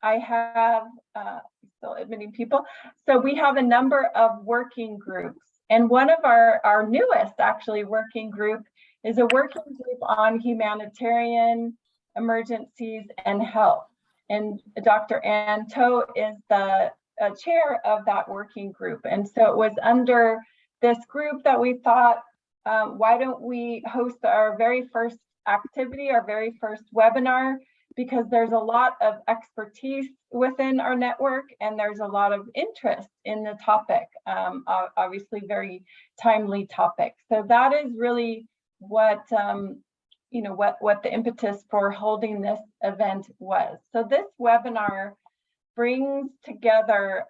I have, still admitting people. So we have a number of working groups. And one of our newest actually working group is a working group on humanitarian emergencies and health. And Dr. Ann To is the chair of that working group. And so it was under this group that we thought, why don't we host our very first activity, our very first webinar, because there's a lot of expertise within our network and there's a lot of interest in the topic, obviously very timely topic. So that is really what, what the impetus for holding this event was. So this webinar brings together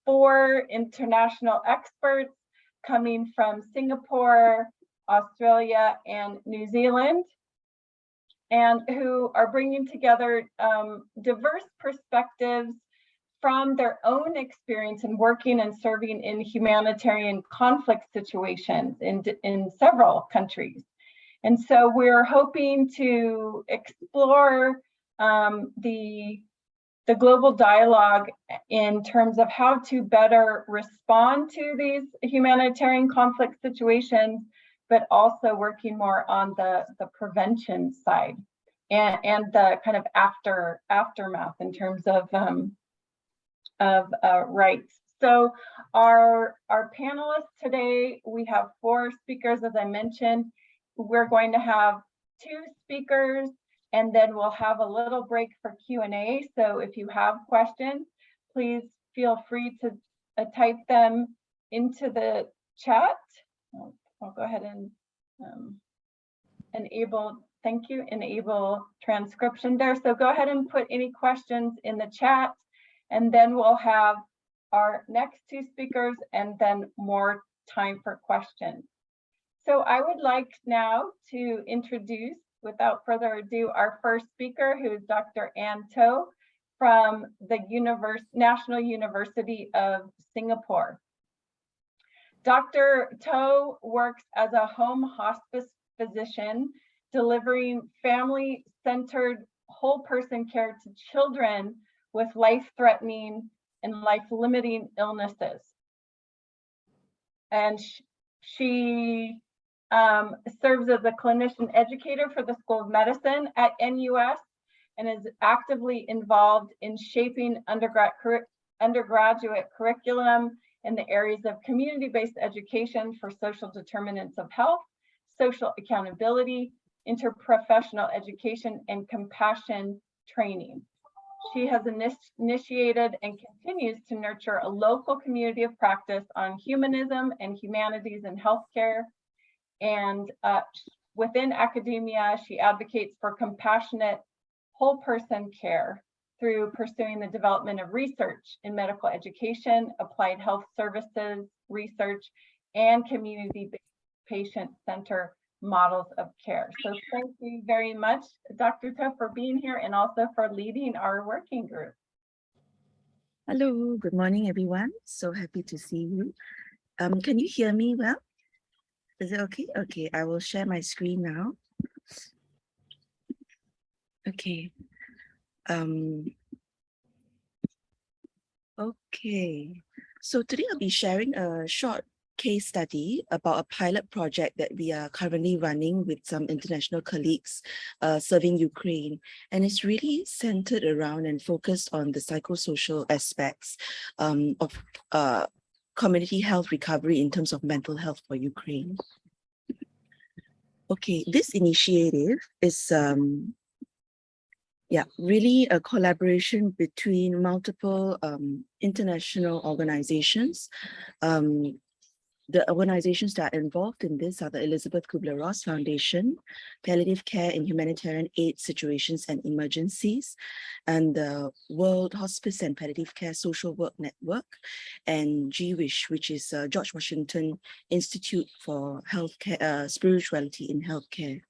4 international experts coming from Singapore, Australia, and New Zealand, and who are bringing together diverse perspectives from their own experience in working and serving in humanitarian conflict situations in several countries. And so we're hoping to explore the global dialogue in terms of how to better respond to these humanitarian conflict situations, but also working more on the prevention side and the kind of aftermath in terms of rights. So our panelists today, we have 4 speakers, as I mentioned. We're going to have 2 speakers, and then we'll have a little break for Q&A. So if you have questions, please feel free to type them into the chat. I'll go ahead and enable transcription there. So go ahead and put any questions in the chat, and then we'll have our next 2 speakers and then more time for questions. So I would like now to introduce, without further ado, our first speaker, who is Dr. Ann To from the National University of Singapore. Dr. To works as a home hospice physician, delivering family-centered whole person care to children with life-threatening and life-limiting illnesses. And she serves as a clinician educator for the School of Medicine at NUS and is actively involved in shaping undergraduate curriculum in the areas of community-based education for social determinants of health, social accountability, interprofessional education, and compassion training. She has initiated and continues to nurture a local community of practice on humanism and humanities in healthcare. And within academia, she advocates for compassionate whole person care through pursuing the development of research in medical education, applied health services research, and community-based patient-centered models of care. So thank you very much, Dr. To, for being here and also for leading our working group. Hello, good morning, everyone. So happy to see you. Can you hear me well? Is it okay? Okay, I will share my screen now. Okay. Okay, so today I'll be sharing a short case study about a pilot project that we are currently running with some international colleagues serving Ukraine. And it's really centered around and focused on the psychosocial aspects of community health recovery in terms of mental health for Ukraine. Okay, this initiative is really a collaboration between multiple international organizations. The organizations that are involved in this are the Elizabeth Kubler-Ross Foundation, Palliative Care in Humanitarian Aid Situations and Emergencies, and the World Hospice and Palliative Care Social Work Network, and GWISH, which is George Washington Institute for Healthcare, Spirituality in Healthcare.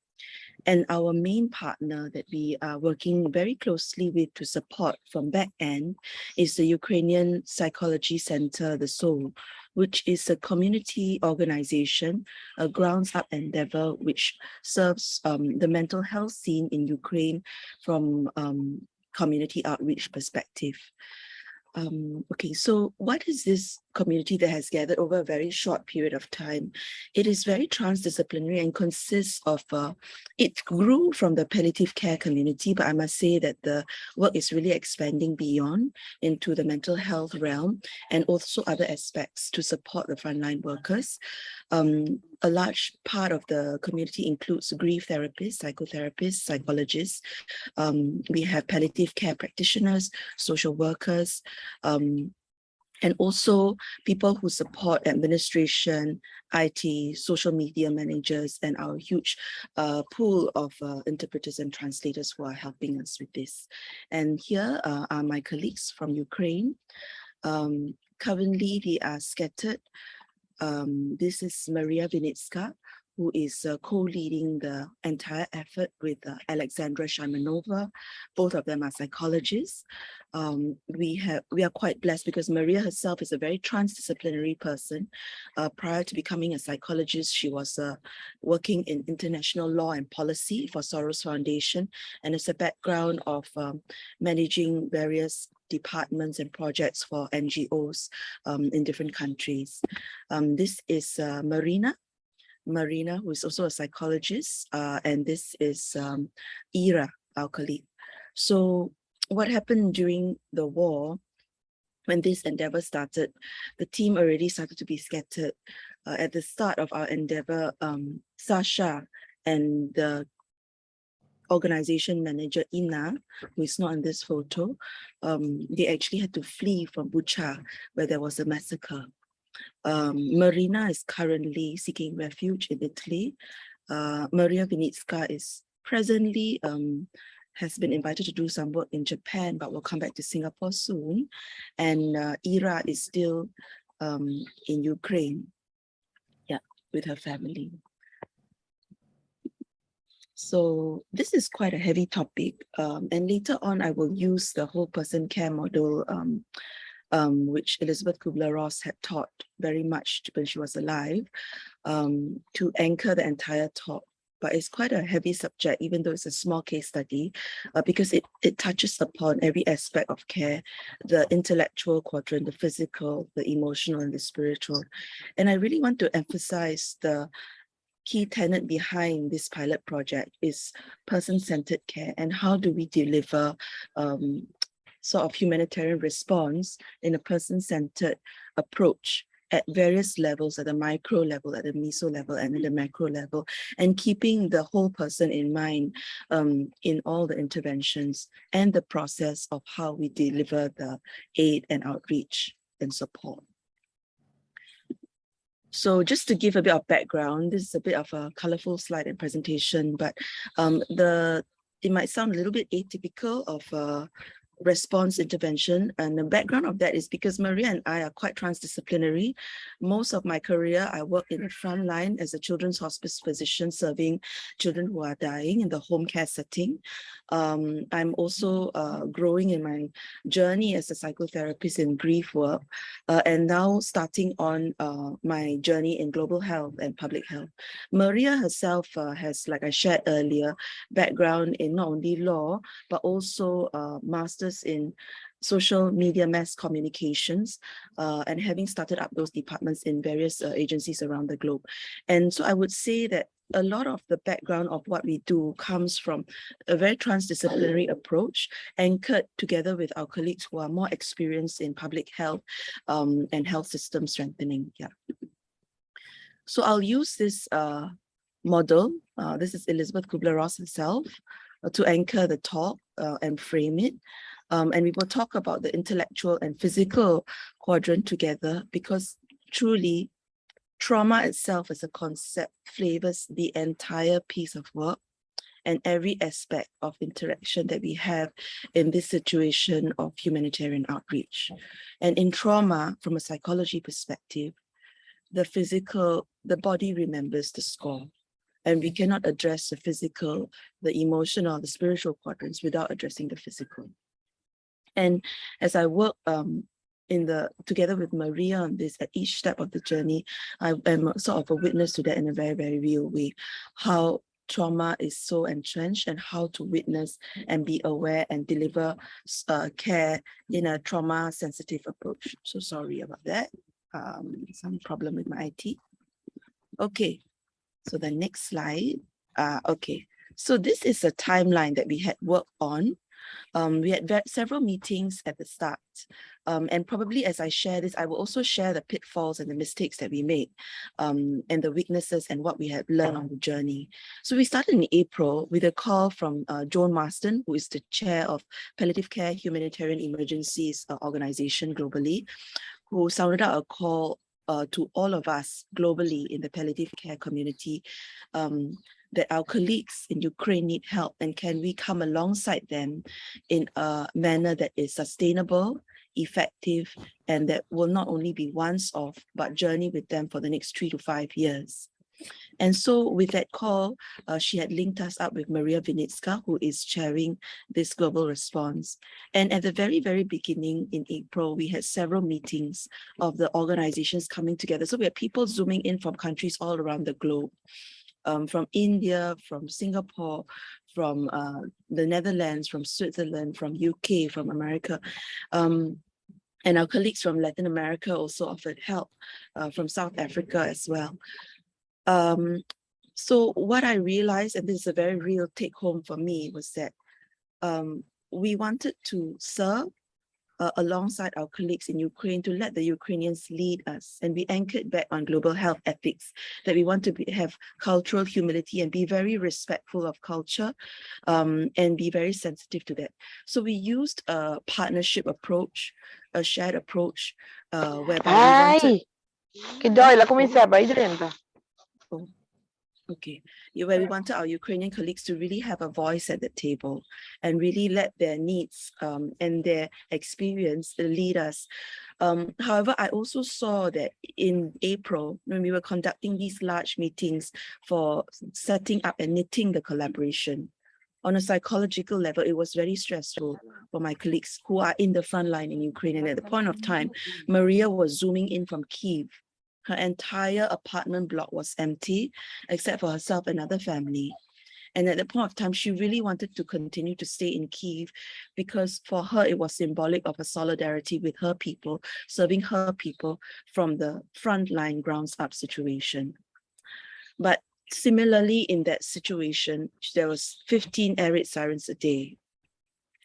And our main partner that we are working very closely with to support from back end is the Ukrainian Psychology Center, the Soul, which is a community organization, a grounds-up endeavor, which serves the mental health scene in Ukraine from community outreach perspective. Okay, so what is this community that has gathered over a very short period of time? It is very transdisciplinary and consists of, it grew from the palliative care community, but I must say that the work is really expanding beyond into the mental health realm and also other aspects to support the frontline workers. A large part of the community includes grief therapists, psychotherapists, psychologists. We have palliative care practitioners, social workers, and also people who support administration, IT, social media managers, and our huge pool of interpreters and translators who are helping us with this. And here are my colleagues from Ukraine. Currently, they are scattered. This is Maria Vinitska, who is co-leading the entire effort with Alexandra Shaimanova. Both of them are psychologists. We are quite blessed because Maria herself is a very transdisciplinary person. Prior to becoming a psychologist, she was working in international law and policy for Soros Foundation, and has a background of managing various departments and projects for NGOs in different countries. This is Marina, who is also a psychologist, and this is Ira, our colleague. So what happened during the war, when this endeavor started, the team already started to be scattered. At the start of our endeavor, Sasha and the organization manager Ina, who is not in this photo, they actually had to flee from Bucha, where there was a massacre. Marina is currently seeking refuge in Italy. Maria Vinitska is presently has been invited to do some work in Japan, but will come back to Singapore soon. And Ira is still in Ukraine, with her family. So this is quite a heavy topic, and later on I will use the whole person care model, which Elizabeth Kubler-Ross had taught very much when she was alive, to anchor the entire talk. But it's quite a heavy subject, even though it's a small case study, because it touches upon every aspect of care, the intellectual quadrant, the physical, the emotional, and the spiritual. And I really want to emphasize the key tenet behind this pilot project is person-centered care, and how do we deliver sort of humanitarian response in a person-centered approach at various levels, at the micro level, at the meso level, and at the macro level, and keeping the whole person in mind in all the interventions and the process of how we deliver the aid and outreach and support. So just to give a bit of background, this is a bit of a colorful slide and presentation, but it might sound a little bit atypical of response intervention, and the background of that is because Maria and I are quite transdisciplinary. Most of my career, I worked in the front line as a children's hospice physician serving children who are dying in the home care setting. I'm also growing in my journey as a psychotherapist in grief work, and now starting on my journey in global health and public health. Maria herself has, like I shared earlier, background in not only law, but also master's in social media mass communications, and having started up those departments in various agencies around the globe. And so I would say that a lot of the background of what we do comes from a very transdisciplinary approach, anchored together with our colleagues who are more experienced in public health and health system strengthening. So I'll use this model. This is Elizabeth Kubler-Ross herself, to anchor the talk and frame it. And we will talk about the intellectual and physical quadrant together, because truly trauma itself as a concept flavors the entire piece of work and every aspect of interaction that we have in this situation of humanitarian outreach. And in trauma, from a psychology perspective, the body remembers the score. And we cannot address the physical, the emotional, the spiritual quadrants without addressing the physical. And as I work together with Maria on this at each step of the journey, I am sort of a witness to that in a very, very real way. How trauma is so entrenched and how to witness and be aware and deliver care in a trauma-sensitive approach. So sorry about that. Some problem with my IT. Okay, so the next slide. Okay, so this is a timeline that we had worked on. We had several meetings at the start, and probably as I share this, I will also share the pitfalls and the mistakes that we made, and the weaknesses and what we had learned on the journey. So we started in April with a call from Joan Marston, who is the chair of Palliative Care Humanitarian Emergencies organization globally, who sounded out a call to all of us globally in the palliative care community, that our colleagues in Ukraine need help, and can we come alongside them in a manner that is sustainable, effective, and that will not only be once off, but journey with them for the next 3 to 5 years. And so with that call, she had linked us up with Maria Vinitska, who is chairing this global response. And at the very, very beginning in April, we had several meetings of the organizations coming together. So we had people zooming in from countries all around the globe, from India, from Singapore, from the Netherlands, from Switzerland, from UK, from America. And our colleagues from Latin America also offered help, from South Africa as well. So what I realized, and this is a very real take home for me, was that we wanted to serve alongside our colleagues in Ukraine, to let the Ukrainians lead us. And we anchored back on global health ethics, that we want to have cultural humility and be very respectful of culture, and be very sensitive to that. So we used a partnership approach, a shared approach, whereby we wanted... Che doi la cominciava aí dentro. Oh, okay. Where we wanted our Ukrainian colleagues to really have a voice at the table and really let their needs and their experience lead us. However, I also saw that in April, when we were conducting these large meetings for setting up and knitting the collaboration, on a psychological level, it was very stressful for my colleagues who are in the front line in Ukraine. And at the point of time, Maria was zooming in from Kyiv. Her entire apartment block was empty, except for herself and another family. And at the point of time, she really wanted to continue to stay in Kyiv, because for her, it was symbolic of a solidarity with her people, serving her people from the frontline grounds up situation. But similarly, in that situation, there was 15 air raid sirens a day.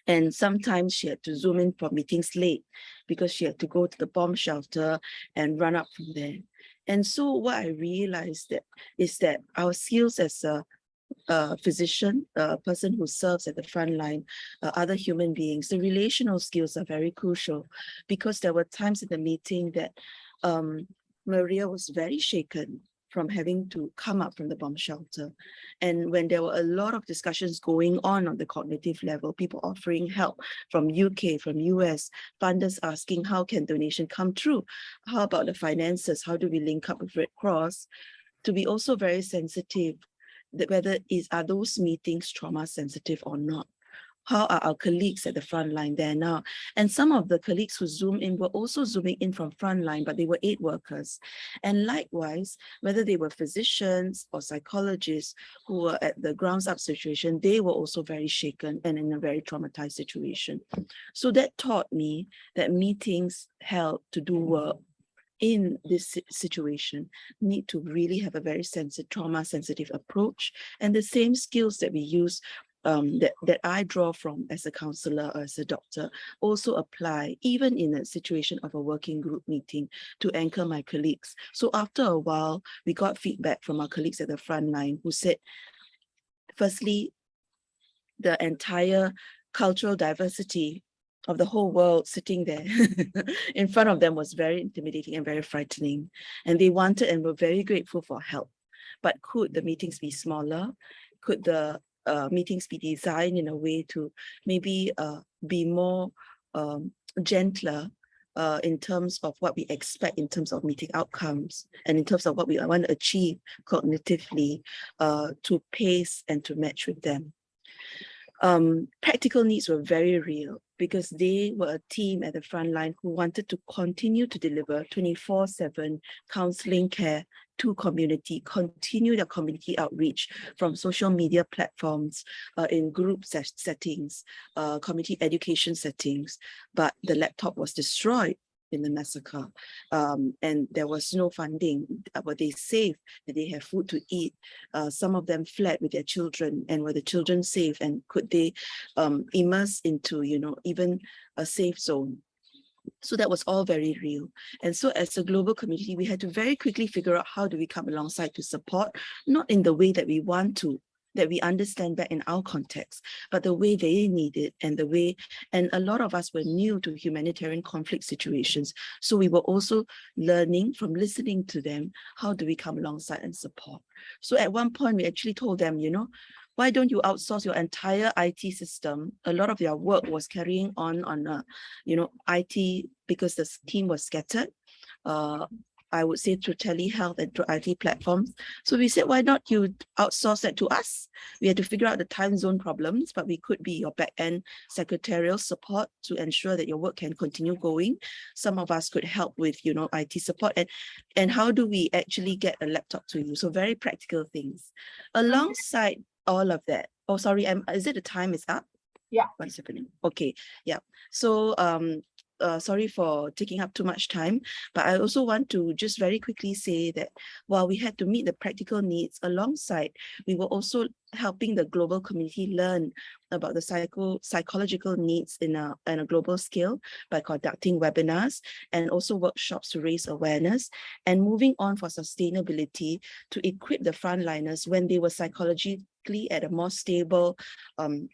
And sometimes she had to zoom in for meetings late because she had to go to the bomb shelter and run up from there. And so what I realized is that our skills as a physician, a person who serves at the front line, other human beings, the relational skills are very crucial, because there were times in the meeting that Maria was very shaken from having to come up from the bomb shelter. And when there were a lot of discussions going on the cognitive level, people offering help from UK, from US, funders asking, how can donation come through? How about the finances? How do we link up with Red Cross? To be also very sensitive that whether are those meetings trauma sensitive or not. How are our colleagues at the front line there now? And some of the colleagues who zoom in were also zooming in from frontline, but they were aid workers. And likewise, whether they were physicians or psychologists who were at the grounds up situation, they were also very shaken and in a very traumatized situation. So that taught me that meetings held to do work in this situation need to really have a very sensitive, trauma-sensitive approach, and the same skills that we use that I draw from as a counselor or as a doctor also apply even in a situation of a working group meeting to anchor my colleagues. So after a while, we got feedback from our colleagues at the front line who said, firstly, the entire cultural diversity of the whole world sitting there in front of them was very intimidating and very frightening. And they wanted and were very grateful for help. But could the meetings be smaller? Could the meetings be designed in a way to maybe be more gentler in terms of what we expect in terms of meeting outcomes and in terms of what we want to achieve cognitively to pace and to match with them. Practical needs were very real. because they were a team at the front line who wanted to continue to deliver 24/7 counseling care to community, continue their community outreach from social media platforms, in group settings, community education settings, but the laptop was destroyed in the massacre, and there was no funding. But they saved that they have food to eat. Some of them fled with their children, and were the children safe, and could they immerse into, you know, even a safe zone? So that was all very real. And so as a global community, we had to very quickly figure out how do we come alongside to support, not in the way that we want to, that we understand back in our context, but the way they need it, and the way, and a lot of us were new to humanitarian conflict situations. So we were also learning from listening to them, how do we come alongside and support? So at one point, we actually told them, you know, why don't you outsource your entire IT system? A lot of their work was carrying on you know, IT, because the team was scattered. I would say through telehealth and through IT platforms. So we said, why not you outsource that to us? We had to figure out the time zone problems, but we could be your back-end secretarial support to ensure that your work can continue going. Some of us could help with, you know, IT support, and how do we actually get a laptop to you? So very practical things. Alongside all of that, oh, sorry, is it the time is up? Yeah. What's happening? Okay, yeah. So sorry for taking up too much time, but I also want to just very quickly say that while we had to meet the practical needs, alongside, we were also helping the global community learn about the psychological needs in a global scale by conducting webinars and also workshops to raise awareness, and moving on for sustainability to equip the frontliners when they were psychologically at a more stable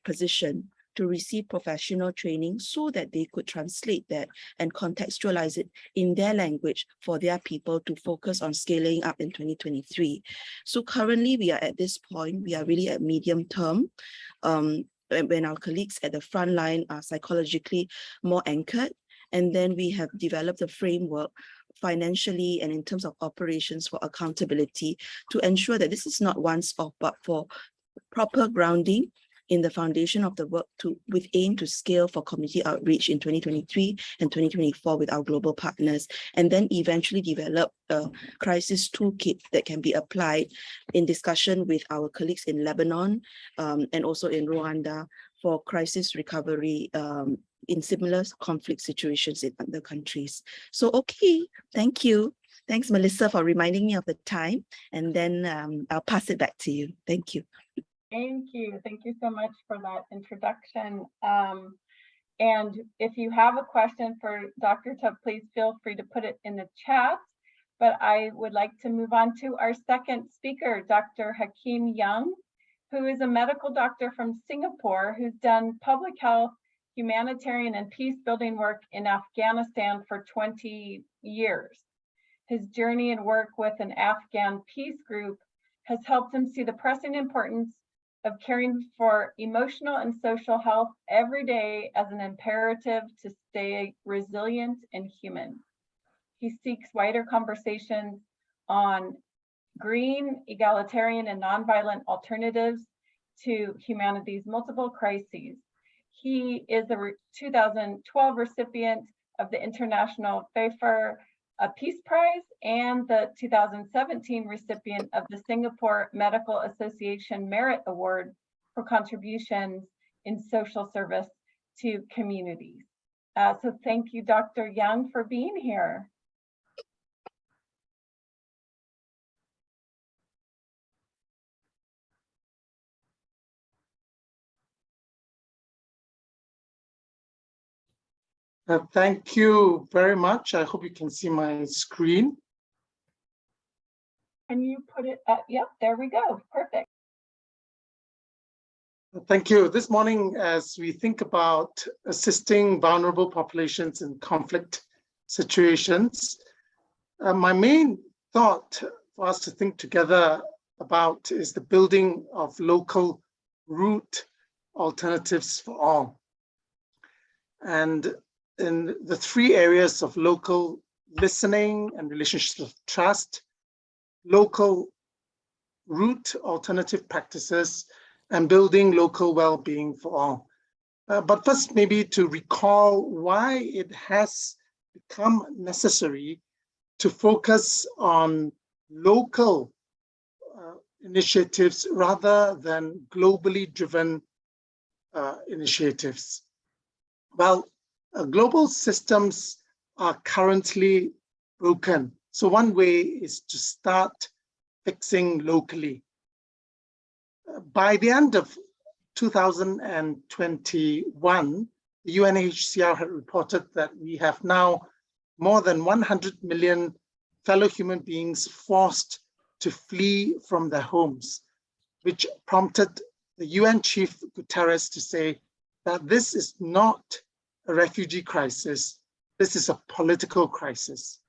position to receive professional training so that they could translate that and contextualize it in their language for their people to focus on scaling up in 2023. So currently we are at this point, we are really at medium term, when our colleagues at the front line are psychologically more anchored. And then we have developed a framework financially and in terms of operations for accountability to ensure that this is not once off, but for proper grounding in the foundation of the work with aim to scale for community outreach in 2023 and 2024 with our global partners, and then eventually develop a crisis toolkit that can be applied in discussion with our colleagues in Lebanon and also in Rwanda for crisis recovery in similar conflict situations in other countries. So, okay, thank you. Thanks, Melissa, for reminding me of the time, and then I'll pass it back to you. Thank you. Thank you. Thank you so much for that introduction. And if you have a question for Dr. Tubb, please feel free to put it in the chat. But I would like to move on to our second speaker, Dr. Hakeem Young, who is a medical doctor from Singapore who's done public health, humanitarian, and peace building work in Afghanistan for 20 years. His journey and work with an Afghan peace group has helped him see the pressing importance of caring for emotional and social health every day as an imperative to stay resilient and human. He seeks wider conversations on green, egalitarian, and nonviolent alternatives to humanity's multiple crises. He is a 2012 recipient of the International Pfeiffer Peace Prize and the 2017 recipient of the Singapore Medical Association Merit Award for contributions in social service to communities. So thank you, Dr. Young, for being here. Thank you very much. I hope you can see my screen. Can you put it up? Yep, there we go. Perfect. Thank you. This morning, as we think about assisting vulnerable populations in conflict situations, my main thought for us to think together about is the building of local root alternatives for all. And in the three areas of local listening and relationships of trust, local root alternative practices, and building local well-being for all. But first, maybe to recall why it has become necessary to focus on local initiatives rather than globally driven initiatives. Well, global systems are currently broken. So one way is to start fixing locally. By the end of 2021, the UNHCR had reported that we have now more than 100 million fellow human beings forced to flee from their homes, which prompted the UN Chief Guterres to say that this is not a refugee crisis, this is a political crisis.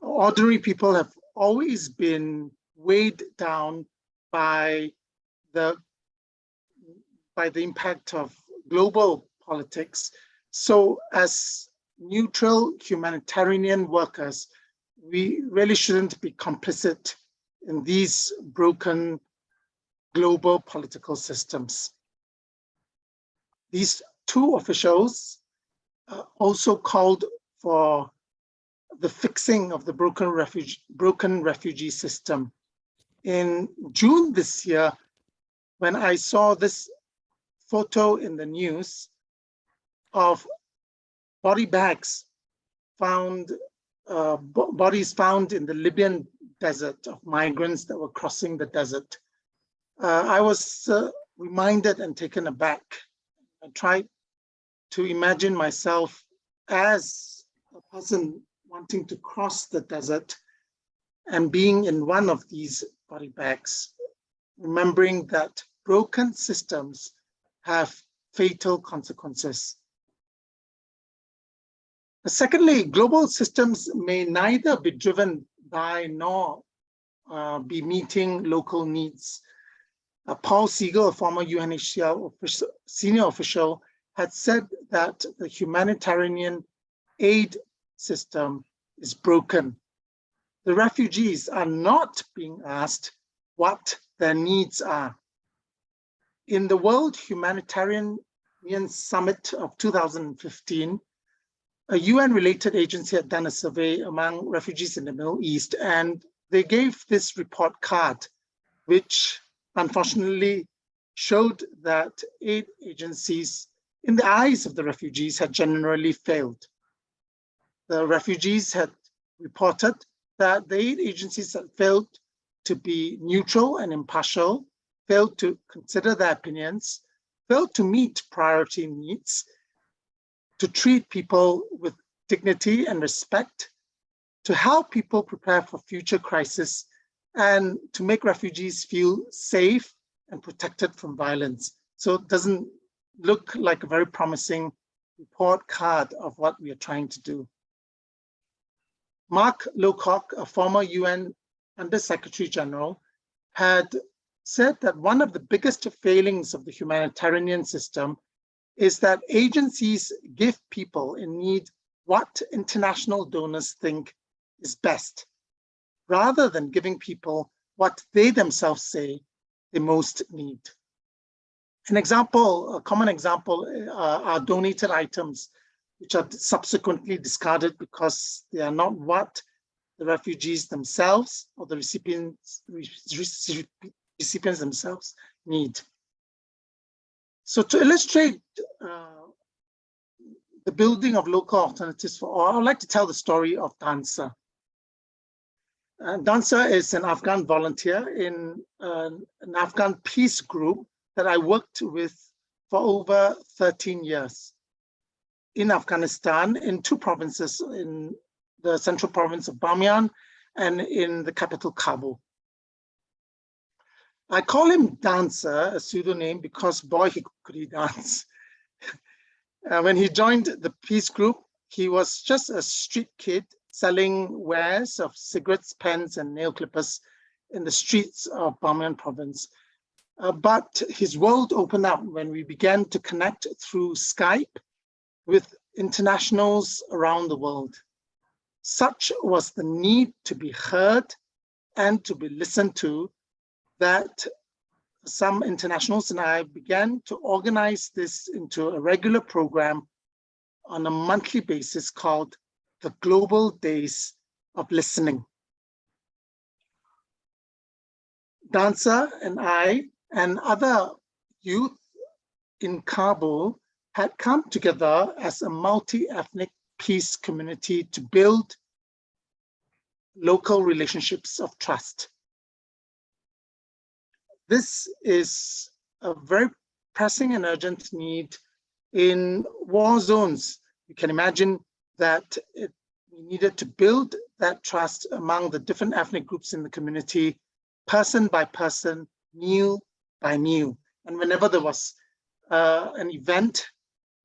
Ordinary people have always been weighed down by the impact of global politics. So as neutral humanitarian workers, we really shouldn't be complicit in these broken global political systems. These two officials also called for the fixing of the broken refugee system. In June this year, when I saw this photo in the news of body bags found, bodies found in the Libyan desert of migrants that were crossing the desert, I was reminded and taken aback. I tried to imagine myself as a person wanting to cross the desert and being in one of these body bags, remembering that broken systems have fatal consequences. Secondly, global systems may neither be driven by nor be meeting local needs. Paul Siegel, a former UNHCR senior official, had said that the humanitarian aid system is broken. The refugees are not being asked what their needs are. In the World Humanitarian Summit of 2015, a UN-related agency had done a survey among refugees in the Middle East, and they gave this report card, which unfortunately showed that aid agencies, in the eyes of the refugees, had generally failed. The refugees had reported that the aid agencies had failed to be neutral and impartial, failed to consider their opinions, failed to meet priority needs, to treat people with dignity and respect, to help people prepare for future crises, and to make refugees feel safe and protected from violence. So it doesn't look like a very promising report card of what we are trying to do. Mark Lowcock, a former UN Under-Secretary General, had said that one of the biggest failings of the humanitarian system is that agencies give people in need what international donors think is best, rather than giving people what they themselves say they most need. An example, a common example, are donated items, which are subsequently discarded because they are not what the refugees themselves or the recipients themselves need. So to illustrate the building of local alternatives for all, I'd like to tell the story of Dansa. Dansa is an Afghan volunteer in an Afghan peace group that I worked with for over 13 years in Afghanistan, in two provinces, in the central province of Bamiyan and in the capital, Kabul. I call him Dancer, a pseudonym, because boy, could he dance. When he joined the peace group, he was just a street kid selling wares of cigarettes, pens, and nail clippers in the streets of Bamiyan province. But his world opened up when we began to connect through Skype with internationals around the world. Such was the need to be heard and to be listened to that some internationals and I began to organize this into a regular program on a monthly basis called the Global Days of Listening. Dancer and I and other youth in Kabul had come together as a multi-ethnic peace community to build local relationships of trust. This is a very pressing and urgent need in war zones. You can imagine that we needed to build that trust among the different ethnic groups in the community, person by person, meal by meal. And whenever there was an event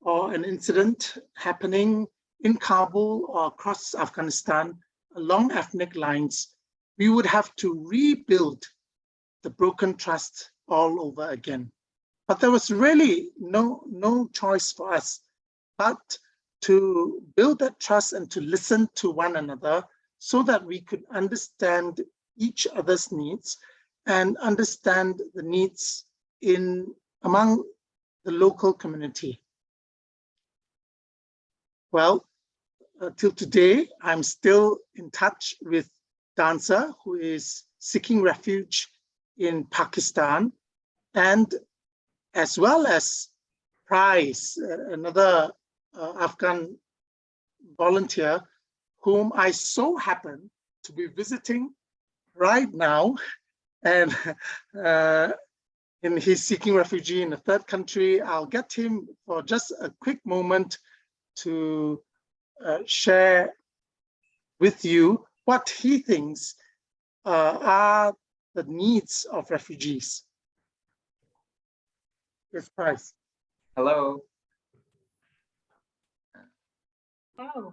or an incident happening in Kabul or across Afghanistan along ethnic lines, we would have to rebuild the broken trust all over again. But there was really no choice for us but to build that trust and to listen to one another so that we could understand each other's needs and understand the needs among the local community. Well, till today, I'm still in touch with Dancer, who is seeking refuge in Pakistan, and as well as Price, another Afghan volunteer, whom I so happen to be visiting right now, and he's seeking refuge in a third country. I'll get him for just a quick moment to share with you what he thinks are the needs of refugees. Yes, Price. Hello. Oh.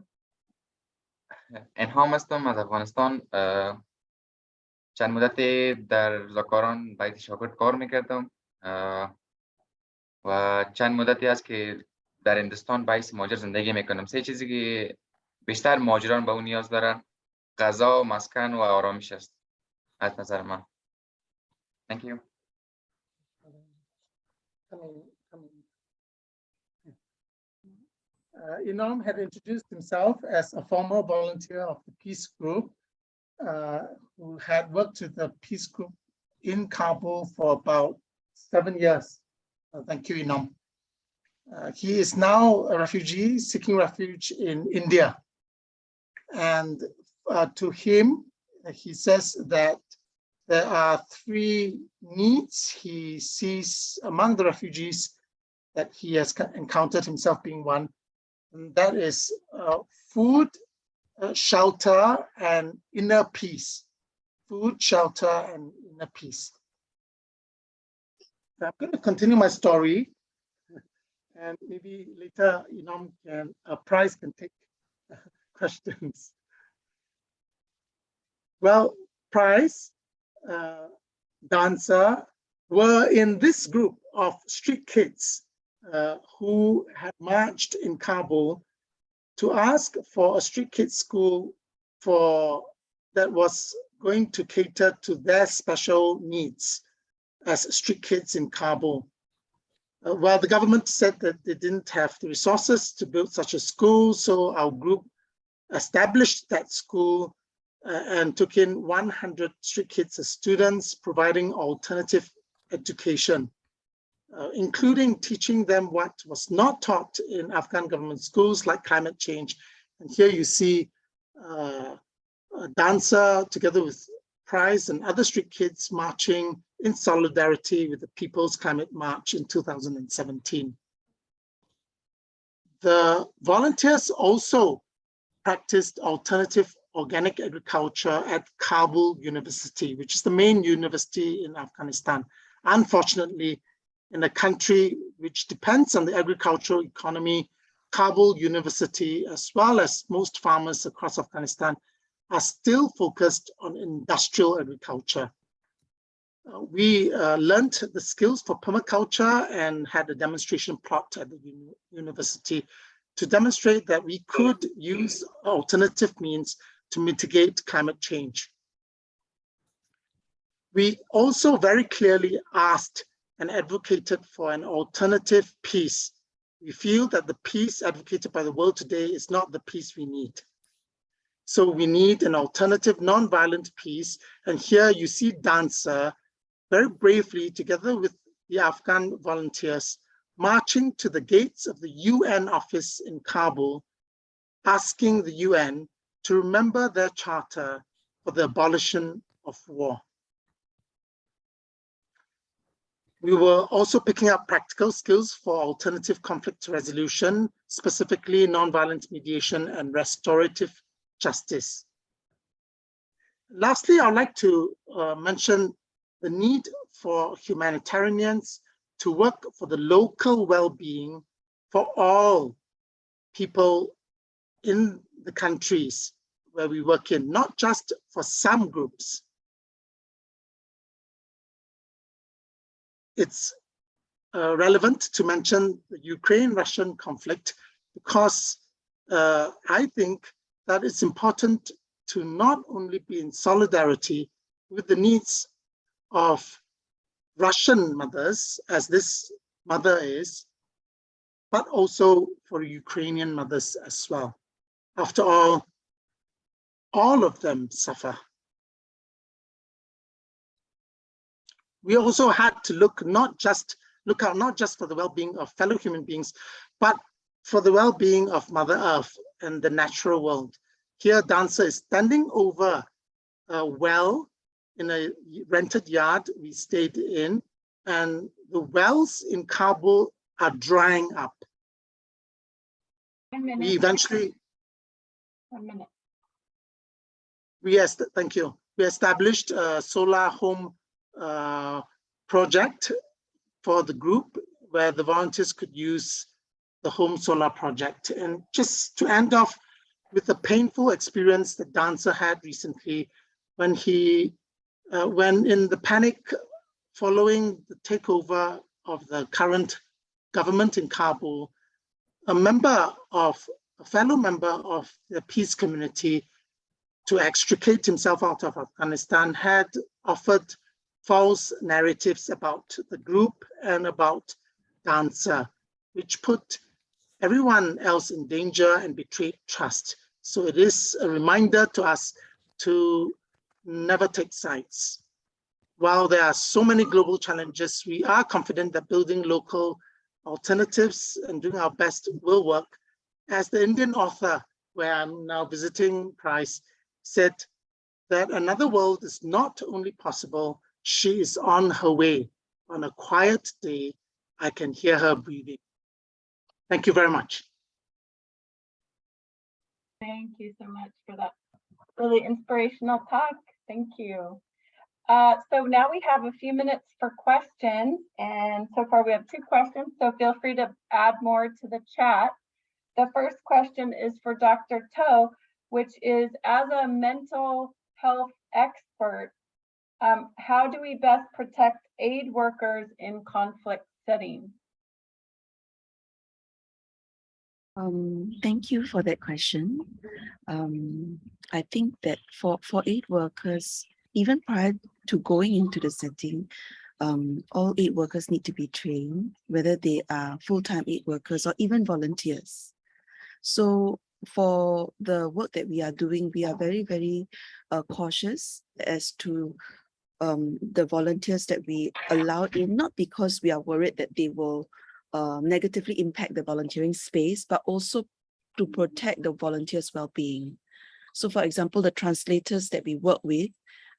این هام هستم از افغانستان. چند مدتی در رضاکاران بیت شاگرد کار میکردم و چند مدتی است که در هندوستان باعث مهاجر زندگی میکنم. سه چیزی که بیشتر مهاجران به اون نیاز دارن: غذا، مسکن و آرامش است از نظر من. Thank you. Inam had introduced himself as a former volunteer of the peace group who had worked with the peace group in Kabul for about 7 years. Thank you, Inam. He is now a refugee seeking refuge in India. And to him, he says that there are 3 needs he sees among the refugees that he has encountered, himself being one. And that is food, shelter, and inner peace. Food, shelter, and inner peace. I'm going to continue my story, and maybe later Inam Price can take questions. Well, Price, Dancer were in this group of street kids who had marched in Kabul to ask for a street kids school that was going to cater to their special needs as street kids in Kabul. Well, the government said that they didn't have the resources to build such a school, so our group established that school and took in 100 street kids as students, providing alternative education, including teaching them what was not taught in Afghan government schools, like climate change. And here you see a Dancer together with Price and other street kids marching in solidarity with the People's Climate March in 2017. The volunteers also practiced alternative organic agriculture at Kabul University, which is the main university in Afghanistan. Unfortunately, in a country which depends on the agricultural economy, Kabul University, as well as most farmers across Afghanistan, are still focused on industrial agriculture. We learned the skills for permaculture and had a demonstration plot at the university to demonstrate that we could use alternative means to mitigate climate change. We also very clearly asked and advocated for an alternative peace. We feel that the peace advocated by the world today is not the peace we need. So we need an alternative, non-violent peace. And here you see Dancer very bravely, together with the Afghan volunteers, marching to the gates of the UN office in Kabul, asking the UN to remember their charter for the abolition of war. We were also picking up practical skills for alternative conflict resolution, specifically nonviolent mediation and restorative justice. Lastly, I'd like to mention the need for humanitarians to work for the local well-being for all people in the countries where we work in, not just for some groups. It's relevant to mention the Ukraine-Russian conflict because I think that it's important to not only be in solidarity with the needs of Russian mothers, as this mother is, but also for Ukrainian mothers as well. After all of them suffer. We also had to look out not just for the well-being of fellow human beings, but for the well-being of Mother Earth and the natural world. Here, Dancer is standing over a well in a rented yard we stayed in, and the wells in Kabul are drying up. We eventually, 1 minute. Thank you. We established a solar home project for the group where the volunteers could use the home solar project. And just to end off with a painful experience that Dancer had recently when in the panic following the takeover of the current government in Kabul, a fellow member of the peace community, to extricate himself out of Afghanistan, had offered false narratives about the group and about Dancer, which put everyone else in danger and betrayed trust. So it is a reminder to us to never take sides. While there are so many global challenges, we are confident that building local alternatives and doing our best will work. As the Indian author, where I'm now visiting, Price, said that another world is not only possible, she is on her way. On a quiet day, I can hear her breathing. Thank you very much. Thank you so much for that really inspirational talk. Thank you. So now we have a few minutes for questions, and so far we have 2 questions, so feel free to add more to the chat. The first question is for Dr. To, which is, as a mental health expert, how do we best protect aid workers in conflict settings? Thank you for that question. I think that for aid workers, even prior to going into the setting, all aid workers need to be trained, whether they are full-time aid workers or even volunteers. So for the work that we are doing, we are very, very cautious as to the volunteers that we allow in, not because we are worried that they will negatively impact the volunteering space, but also to protect the volunteers' well-being. So for example, the translators that we work with,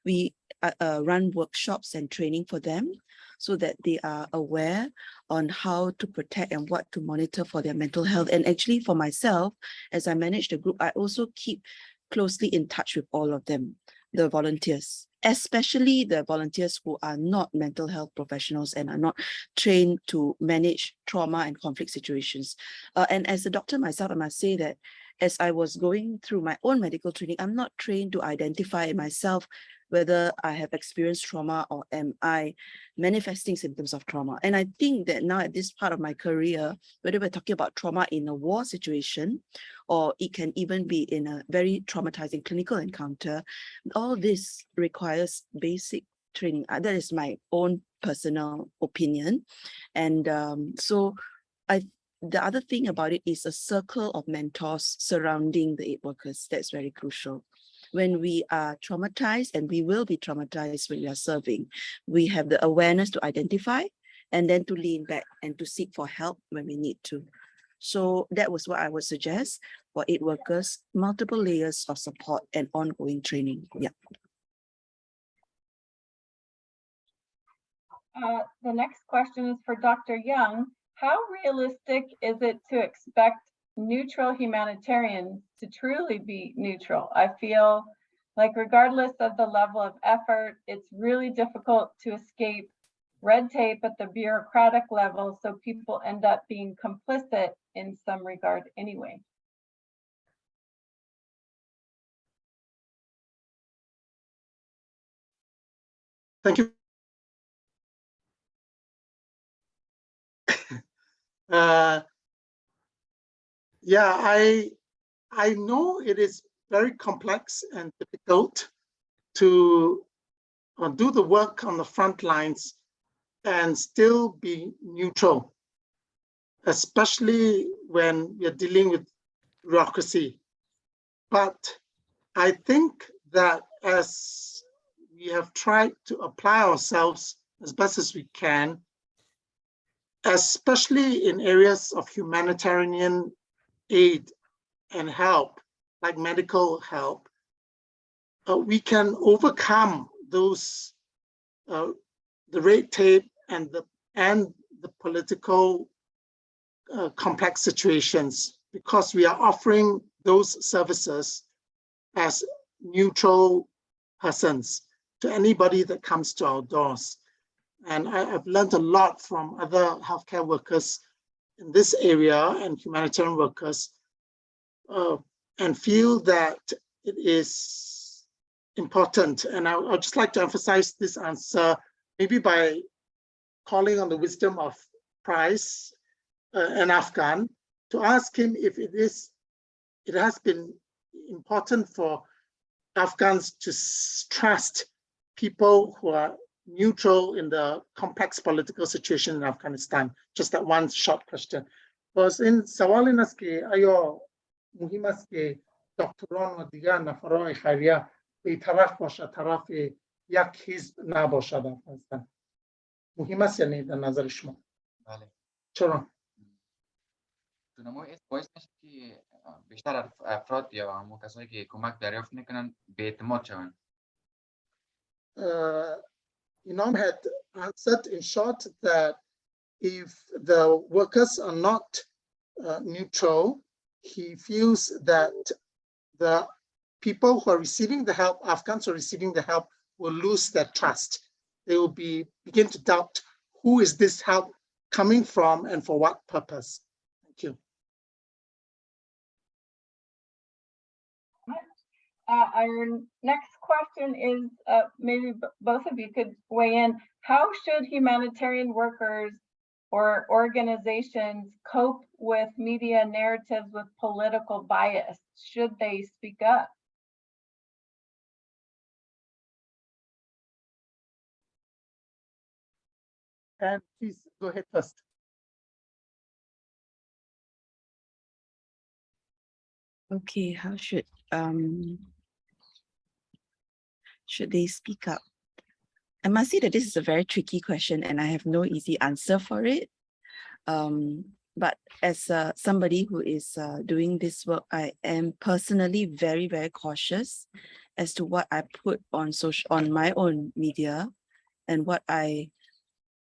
we run workshops and training for them so that they are aware on how to protect and what to monitor for their mental health. And actually for myself, as I manage the group, I also keep closely in touch with all of them, the volunteers, especially the volunteers who are not mental health professionals and are not trained to manage trauma and conflict situations. And as a doctor myself, I must say that as I was going through my own medical training, I'm not trained to identify myself whether I have experienced trauma or am I manifesting symptoms of trauma. And I think that now at this part of my career, whether we're talking about trauma in a war situation, or it can even be in a very traumatizing clinical encounter, all this requires basic training. That is my own personal opinion. And so the other thing about it is a circle of mentors surrounding the aid workers. That's very crucial. When we are traumatized, and we will be traumatized when we are serving, we have the awareness to identify and then to lean back and to seek for help when we need to. So that was what I would suggest for aid workers, multiple layers of support and ongoing training. Yeah. The next question is for Dr. Young. How realistic is it to expect neutral humanitarians to truly be neutral? I feel like regardless of the level of effort, it's really difficult to escape red tape at the bureaucratic level, so people end up being complicit in some regard anyway. Thank you. Yeah, I know it is very complex and difficult to do the work on the front lines and still be neutral, especially when you're dealing with bureaucracy. But I think that as we have tried to apply ourselves as best as we can, especially in areas of humanitarian aid and help, like medical help, we can overcome those the red tape and the political complex situations, because we are offering those services as neutral persons to anybody that comes to our doors. And I've learned a lot from other healthcare workers in this area and humanitarian workers, and feel that it is important. And I'd just like to emphasize this answer, maybe by calling on the wisdom of Price, an Afghan, to ask him if it has been important for Afghans to trust people who are neutral in the complex political situation in Afghanistan. Just that one short question. Because in Sawalinas ke ayo muhimas ke doktoran و دیگر نفرای خیریه به طرف باشه طرف یک حزب نباشه در افغانستان. مهم است یعنی در نظر شما؟ بله. چرا؟ تونموی باعث میشه که بیشتر افراد یا همون کسایی که کمک دریافت میکنن به اعتماد شوند. Imam had answered in short that if the workers are not neutral, he feels that the people who are receiving the help, Afghans who are receiving the help, will lose their trust. They will begin to doubt who is this help coming from and for what purpose. Thank you. Our next question is, maybe both of you could weigh in. How should humanitarian workers or organizations cope with media narratives with political bias? Should they speak up? And please go ahead first. Okay, how should they speak up? I must say that this is a very tricky question and I have no easy answer for it. But as somebody who is doing this work, I am personally very, very cautious as to what I put on my own media and what I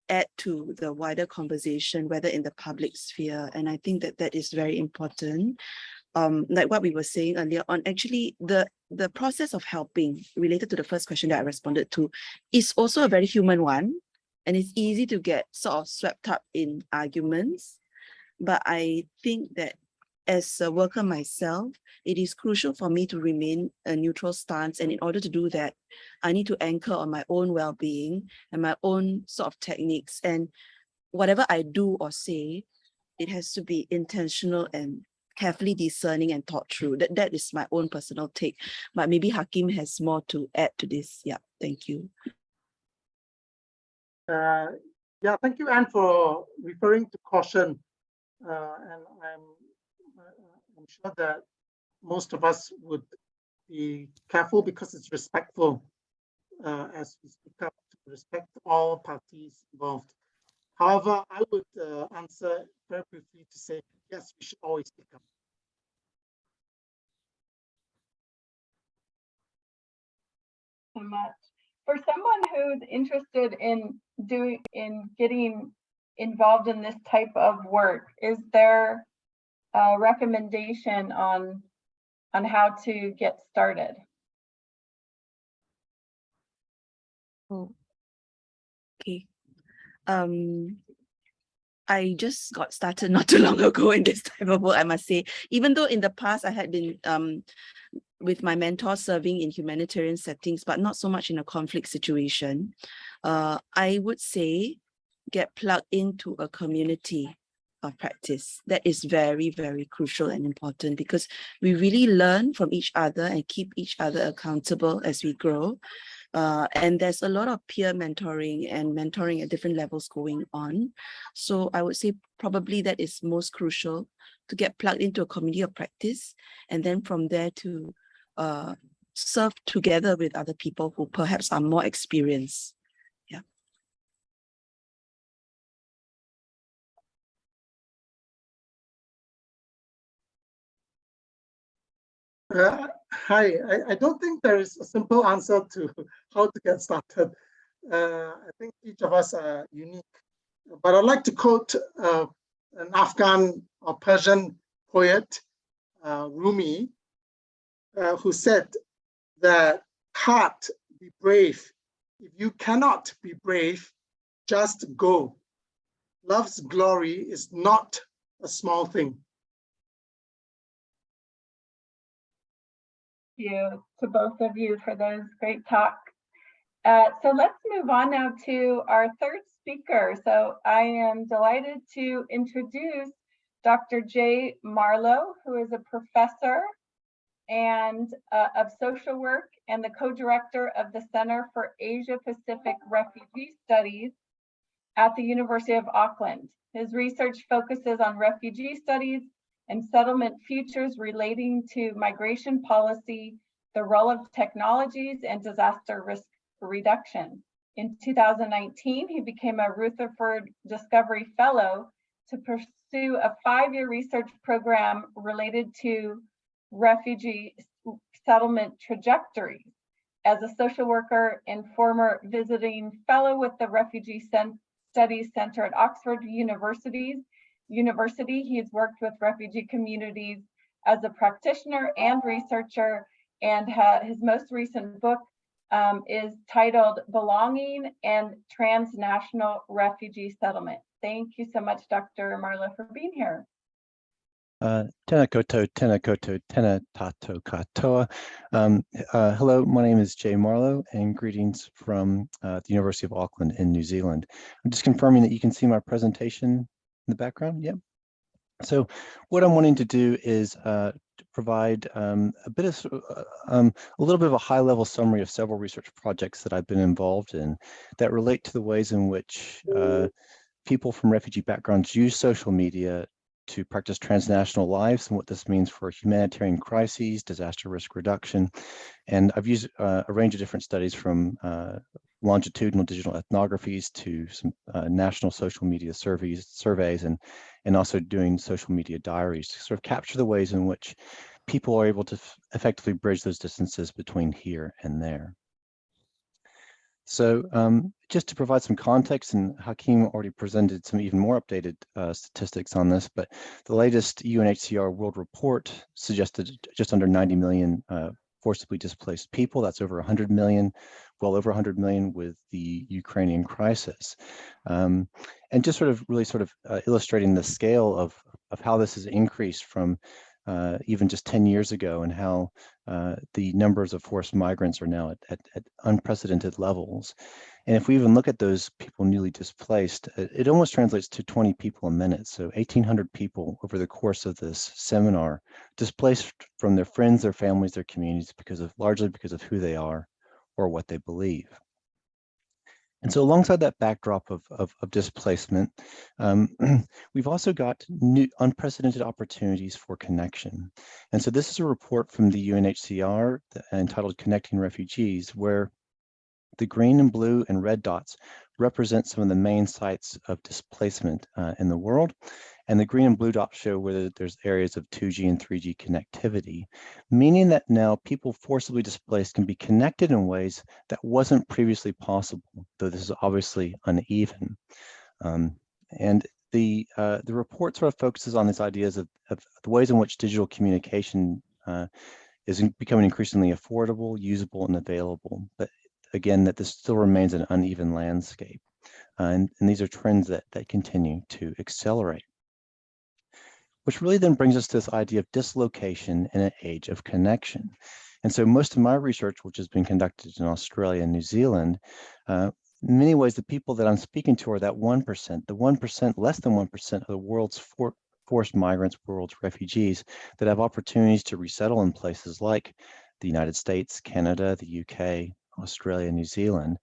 add to the wider conversation, whether in the public sphere. And I think that that is very important. Like what we were saying earlier on, actually the process of helping, related to the first question that I responded to, is also a very human one. And it's easy to get sort of swept up in arguments. But I think that as a worker myself, it is crucial for me to remain a neutral stance. And in order to do that, I need to anchor on my own well-being and my own sort of techniques. And whatever I do or say, it has to be intentional and carefully discerning and thought through. That is my own personal take. But maybe Hakeem has more to add to this. Yeah, thank you. Yeah, thank you, Anne, for referring to caution. And I'm sure that most of us would be careful because it's respectful as we speak up to respect all parties involved. However, I would answer very briefly to say, yes, we should always speak up. So much. For someone who's interested in getting involved in this type of work, is there a recommendation on how to get started? Oh, okay. I just got started not too long ago in this type of work, I must say. Even though in the past I had been with my mentor serving in humanitarian settings, but not so much in a conflict situation, I would say get plugged into a community of practice. That is very, very crucial and important because we really learn from each other and keep each other accountable as we grow. And there's a lot of peer mentoring and mentoring at different levels going on. So I would say probably that is most crucial, to get plugged into a community of practice, and then from there to serve together with other people who perhaps are more experienced. Yeah. Hi, I don't think there is a simple answer to how to get started. I think each of us are unique. But I'd like to quote an Afghan or Persian poet, Rumi, who said that, "Heart, be brave. If you cannot be brave, just go. Love's glory is not a small thing." Thank you to both of you for those great talks. So let's move on now to our third speaker. So I am delighted to introduce Dr. J Marlow, who is a professor and of social work and the co-director of the Center for Asia Pacific Refugee Studies at the University of Auckland. His research focuses on refugee studies and settlement futures relating to migration policy, the role of technologies, and disaster risk reduction. In 2019, he became a Rutherford Discovery Fellow to pursue a 5-year research program related to refugee settlement trajectories. As a social worker and former visiting fellow with the Refugee Studies Center at Oxford University, he's worked with refugee communities as a practitioner and researcher, and his most recent book is titled Belonging and Transnational Refugee Settlement. Thank you so much, Dr. Marlow, for being here. Tēnā koutou, tēnā tātou katoa. Hello, my name is J Marlow, and greetings from the University of Auckland in New Zealand. I'm just confirming that you can see my presentation in the background. Yep. So what I'm wanting to do is provide a little bit of a high-level summary of several research projects that I've been involved in that relate to the ways in which people from refugee backgrounds use social media to practice transnational lives and what this means for humanitarian crises, disaster risk reduction. And I've used a range of different studies from longitudinal digital ethnographies to some national social media surveys and also doing social media diaries to sort of capture the ways in which people are able to effectively bridge those distances between here and there. So just to provide some context, and Hakeem already presented some even more updated statistics on this, but the latest UNHCR World Report suggested just under 90 million forcibly displaced people. That's over 100 million, well over 100 million with the Ukrainian crisis. And just sort of really illustrating the scale of how this has increased from even just 10 years ago, and how the numbers of forced migrants are now at unprecedented levels. And if we even look at those people newly displaced, it almost translates to 20 people a minute. So 1,800 people over the course of this seminar displaced from their friends, their families, their communities, largely because of who they are or what they believe. And so alongside that backdrop of displacement, we've also got new unprecedented opportunities for connection. And so this is a report from the UNHCR entitled Connecting Refugees, where the green and blue and red dots represent some of the main sites of displacement in the world. And the green and blue dots show where there's areas of 2G and 3G connectivity, meaning that now people forcibly displaced can be connected in ways that wasn't previously possible, though this is obviously uneven. And the report sort of focuses on these ideas of the ways in which digital communication is becoming increasingly affordable, usable, and available. But again, that this still remains an uneven landscape. And these are trends that continue to accelerate. Which really then brings us to this idea of dislocation in an age of connection. And so most of my research, which has been conducted in Australia and New Zealand, in many ways, the people that I'm speaking to are that 1%, the 1%, less than 1% of the world's forced migrants, world's refugees that have opportunities to resettle in places like the United States, Canada, the UK, Australia, New Zealand,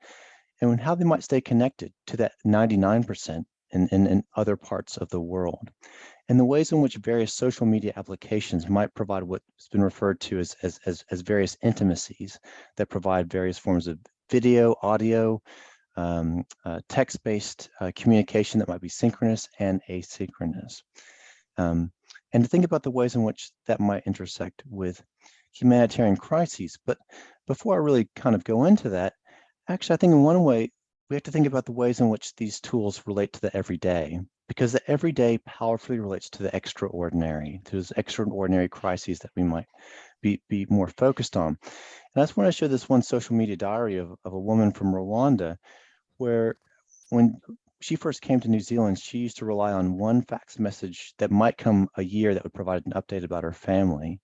and how they might stay connected to that 99% in other parts of the world. And the ways in which various social media applications might provide what's been referred to as various intimacies that provide various forms of video, audio, text-based communication that might be synchronous and asynchronous. And to think about the ways in which that might intersect with humanitarian crises. But before I really kind of go into that, actually, I think in one way, we have to think about the ways in which these tools relate to the everyday, because the everyday powerfully relates to the extraordinary, to those extraordinary crises that we might be more focused on. And I just want to show this one social media diary of a woman from Rwanda, where when she first came to New Zealand, she used to rely on one fax message that might come a year that would provide an update about her family,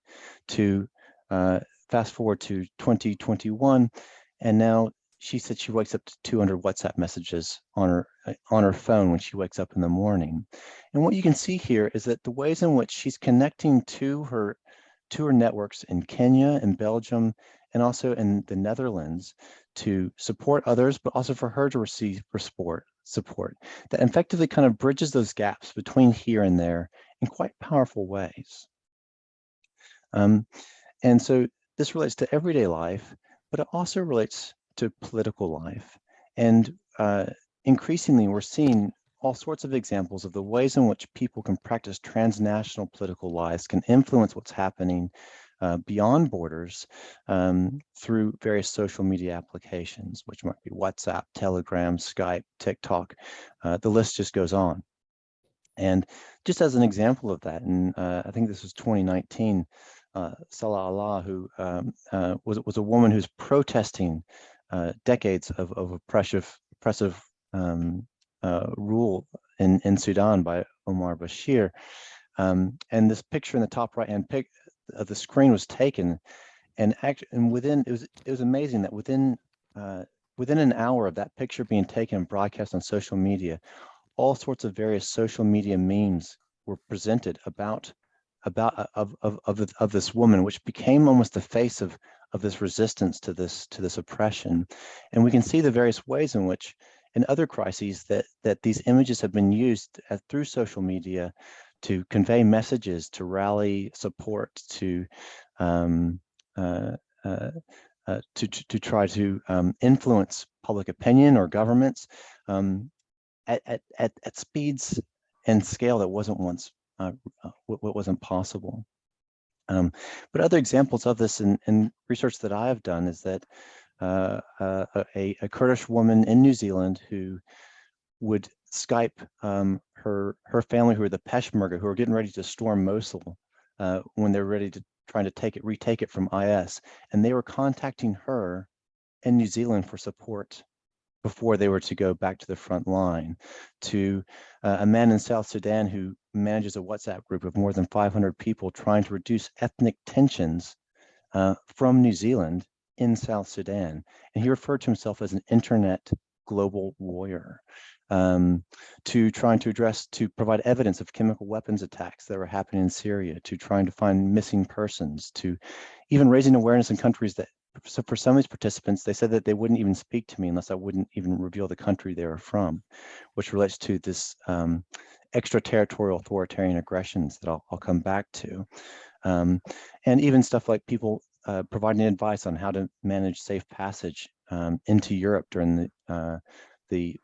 to fast forward to 2021, and now she said she wakes up to 200 WhatsApp messages on her phone when she wakes up in the morning. And what you can see here is that the ways in which she's connecting to her networks in Kenya and Belgium and also in the Netherlands to support others, but also for her to receive support that effectively kind of bridges those gaps between here and there in quite powerful ways. And so this relates to everyday life, but it also relates to political life. And increasingly, we're seeing all sorts of examples of the ways in which people can practice transnational political lives, can influence what's happening beyond borders through various social media applications, which might be WhatsApp, Telegram, Skype, TikTok. The list just goes on. And just as an example of that, and I think this was 2019, Salah Allah, who was a woman who's protesting decades of oppressive rule in Sudan by Omar Bashir. And this picture in the top right-hand of the screen was taken, and within it was amazing that within an hour of that picture being taken and broadcast on social media, all sorts of various social media memes were presented about this woman, which became almost the face of this resistance to this oppression. And we can see the various ways in which in other crises that these images have been used through social media to convey messages, to rally support, to try to influence public opinion or governments at speeds and scale that wasn't once wasn't possible. But other examples of this in research that I have done is that a Kurdish woman in New Zealand who would Skype her family, who are the Peshmerga, who are getting ready to storm Mosul when they're ready to trying to retake it from IS, and they were contacting her in New Zealand for support before they were to go back to the front line, to a man in South Sudan who manages a WhatsApp group of more than 500 people trying to reduce ethnic tensions from New Zealand in South Sudan. And he referred to himself as an internet global warrior, to trying to provide evidence of chemical weapons attacks that were happening in Syria, to trying to find missing persons, to even raising awareness in countries that so for some of these participants, they said that they wouldn't even speak to me unless I wouldn't even reveal the country they were from, which relates to this extraterritorial authoritarian aggressions that I'll come back to. And even stuff like people providing advice on how to manage safe passage into Europe during the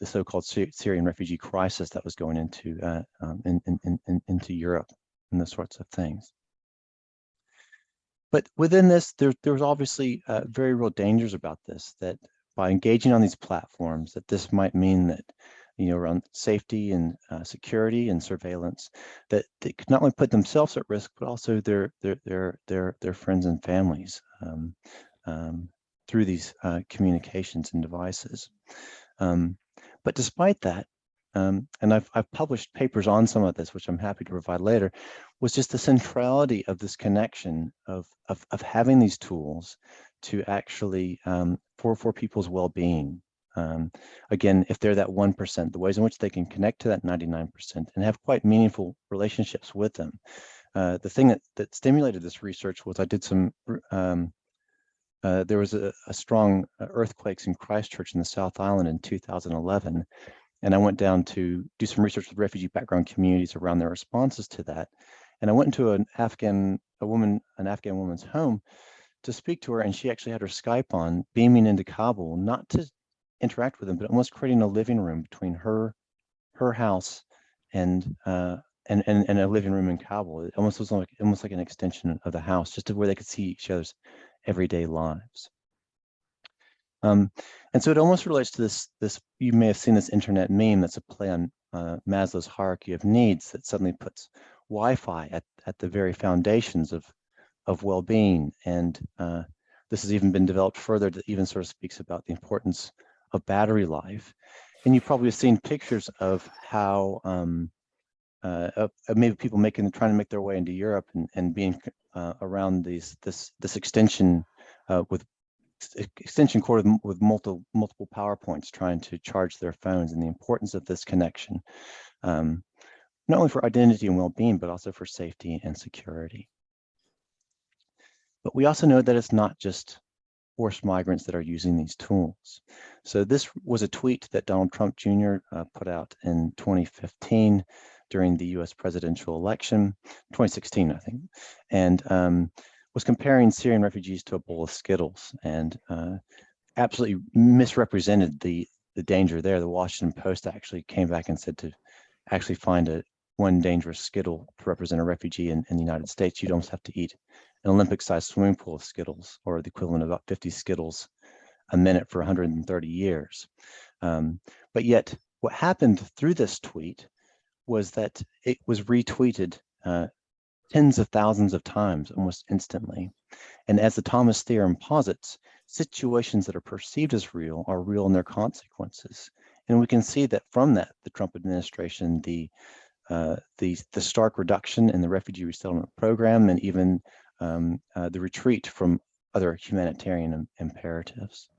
so-called Syrian refugee crisis that was going into Europe and those sorts of things. But within this, there was obviously very real dangers about this, that by engaging on these platforms, that this might mean that, around safety and security and surveillance, that they could not only put themselves at risk, but also their friends and families through these communications and devices. But despite that, and I've published papers on some of this, which I'm happy to provide later, was just the centrality of this connection of having these tools to actually for people's well-being. Again, if they're that 1%, the ways in which they can connect to that 99% and have quite meaningful relationships with them. The thing that stimulated this research was I did some, there was a strong earthquakes in Christchurch in the South Island in 2011. And I went down to do some research with refugee background communities around their responses to that. And I went into an Afghan woman's home to speak to her, and she actually had her Skype on, beaming into Kabul, not to interact with them, but almost creating a living room between her house and a living room in Kabul. It almost was almost like an extension of the house, just to where they could see each other's everyday lives. And so it almost relates to this, you may have seen this internet meme that's a play on Maslow's hierarchy of needs that suddenly puts Wi-Fi at the very foundations of well-being. And this has even been developed further that even sort of speaks about the importance of battery life. And you probably have seen pictures of how maybe people trying to make their way into Europe and being around this extension with extension cord with multiple power points trying to charge their phones, and the importance of this connection, not only for identity and well-being, but also for safety and security. But we also know that it's not just forced migrants that are using these tools. So this was a tweet that Donald Trump Jr. Put out in 2015 during the US presidential election, 2016, I think, and was comparing Syrian refugees to a bowl of Skittles, and absolutely misrepresented the danger there. The Washington Post actually came back and said to actually find one dangerous Skittle to represent a refugee in the United States, you'd almost have to eat an Olympic-sized swimming pool of Skittles, or the equivalent of about 50 Skittles a minute for 130 years. But yet, what happened through this tweet was that it was retweeted tens of thousands of times almost instantly. And as the Thomas theorem posits, situations that are perceived as real are real in their consequences. And we can see that from that, the Trump administration, the stark reduction in the refugee resettlement program, and even the retreat from other humanitarian imperatives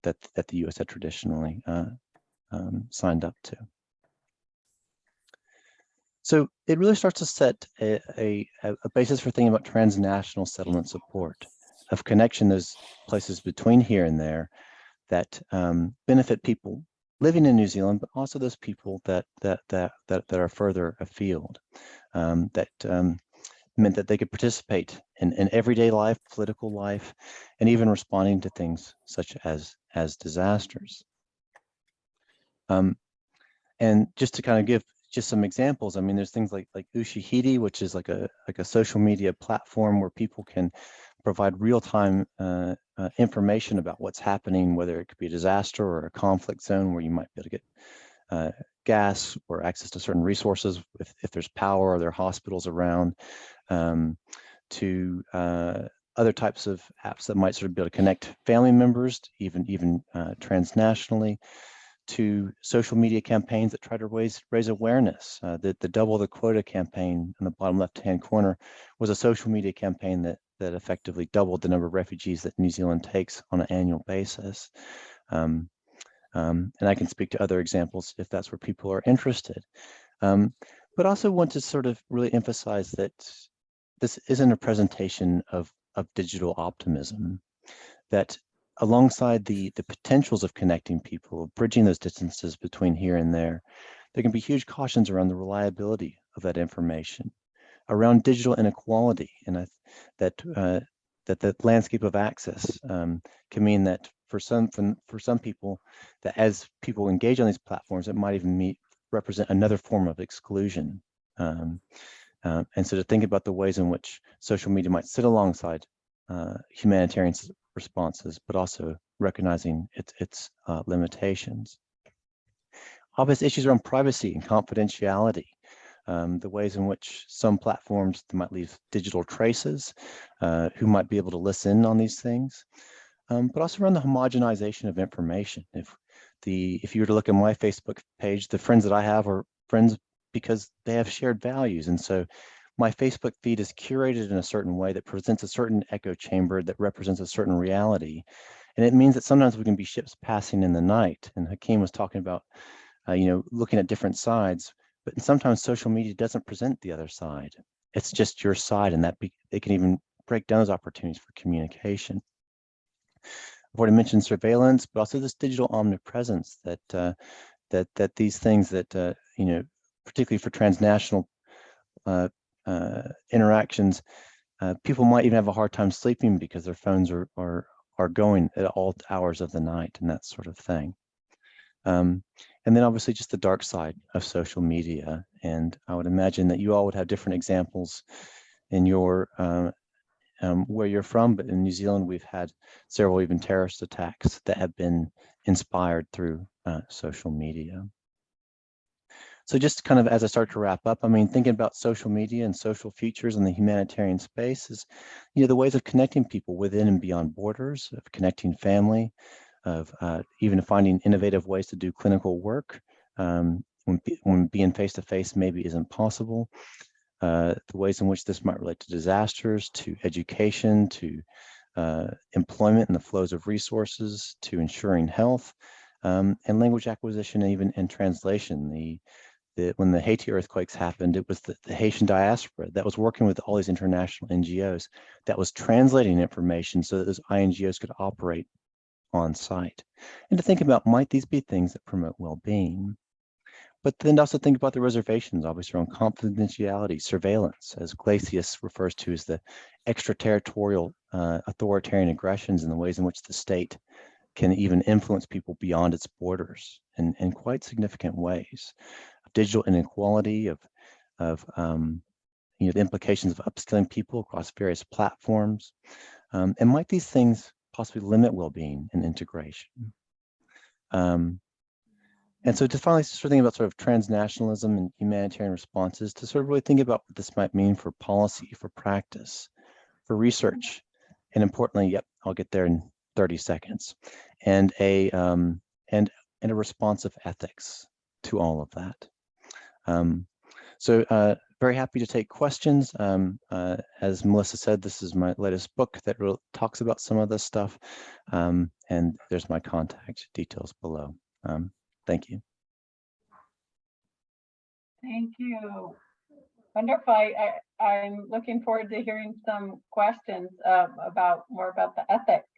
that the U.S. had traditionally signed up to. So it really starts to set a basis for thinking about transnational settlement support, of connection those places between here and there that benefit people living in New Zealand, but also those people that are further afield, that meant that they could participate in everyday life, political life, and even responding to things such as disasters. And just to kind of give just some examples, I mean, there's things like Ushahidi, which is like a social media platform where people can provide real-time information about what's happening, whether it could be a disaster or a conflict zone where you might be able to get gas or access to certain resources if there's power or there are hospitals around, to other types of apps that might sort of be able to connect family members, even transnationally, to social media campaigns that try to raise awareness. The Double the Quota campaign in the bottom left-hand corner was a social media campaign that effectively doubled the number of refugees that New Zealand takes on an annual basis. And I can speak to other examples if that's where people are interested. But also want to sort of really emphasize that this isn't a presentation of digital optimism. that alongside the potentials of connecting people, bridging those distances between here and there can be huge cautions around the reliability of that information, around digital inequality, and that the landscape of access can mean that for some people, that as people engage on these platforms, it might even represent another form of exclusion. And so to think about the ways in which social media might sit alongside humanitarian responses, but also recognizing its limitations. Obvious issues around privacy and confidentiality, the ways in which some platforms might leave digital traces, who might be able to listen on these things, but also around the homogenization of information. If you were to look at my Facebook page, the friends that I have are friends because they have shared values. And so my Facebook feed is curated in a certain way that presents a certain echo chamber that represents a certain reality. And it means that sometimes we can be ships passing in the night. And Hakeem was talking about, looking at different sides, but sometimes social media doesn't present the other side. It's just your side, and it can even break down those opportunities for communication. I've already mentioned surveillance, but also this digital omnipresence that these things that, particularly for transnational interactions, people might even have a hard time sleeping because their phones are going at all hours of the night and that sort of thing. And then obviously just the dark side of social media. And I would imagine that you all would have different examples in your where you're from, but in New Zealand, we've had several even terrorist attacks that have been inspired through social media. So just kind of as I start to wrap up, I mean, thinking about social media and social futures in the humanitarian space is, the ways of connecting people within and beyond borders, of connecting family, of even finding innovative ways to do clinical work when being face-to-face maybe isn't possible. The ways in which this might relate to disasters, to education, to employment and the flows of resources, to ensuring health, and language acquisition, and even in translation. When the Haiti earthquakes happened, it was the Haitian diaspora that was working with all these international NGOs that was translating information so that those INGOs could operate on site. And to think about, might these be things that promote well-being? But then also think about the reservations, obviously, around confidentiality, surveillance, as Glacius refers to as the extraterritorial authoritarian aggressions and the ways in which the state can even influence people beyond its borders in quite significant ways. Digital inequality, of the implications of upskilling people across various platforms, and might these things possibly limit well-being and integration? And so to finally sort of think about sort of transnationalism and humanitarian responses, to sort of really think about what this might mean for policy, for practice, for research, and importantly, yep, I'll get there in 30 seconds, and a responsive ethics to all of that. So very happy to take questions. As Melissa said, this is my latest book that talks about some of this stuff, and there's my contact details below. Thank you. Thank you. Wonderful. I'm looking forward to hearing some questions more about the ethics.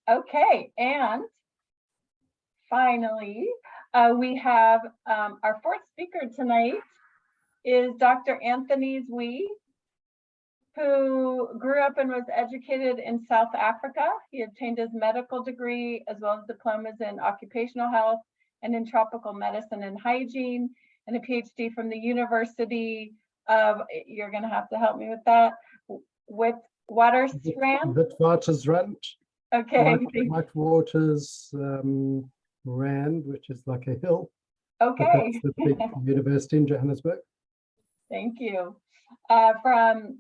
Okay, and finally, we have our fourth speaker tonight is Dr. Anthony Zwi, who grew up and was educated in South Africa. He obtained his medical degree as well as diplomas in occupational health and in tropical medicine and hygiene, and a PhD from the University of, you're going to have to help me with that, with Witwatersrand. Witwatersrand. Okay. Rand, which is like a hill. Okay. But that's the big university in Johannesburg. Thank you.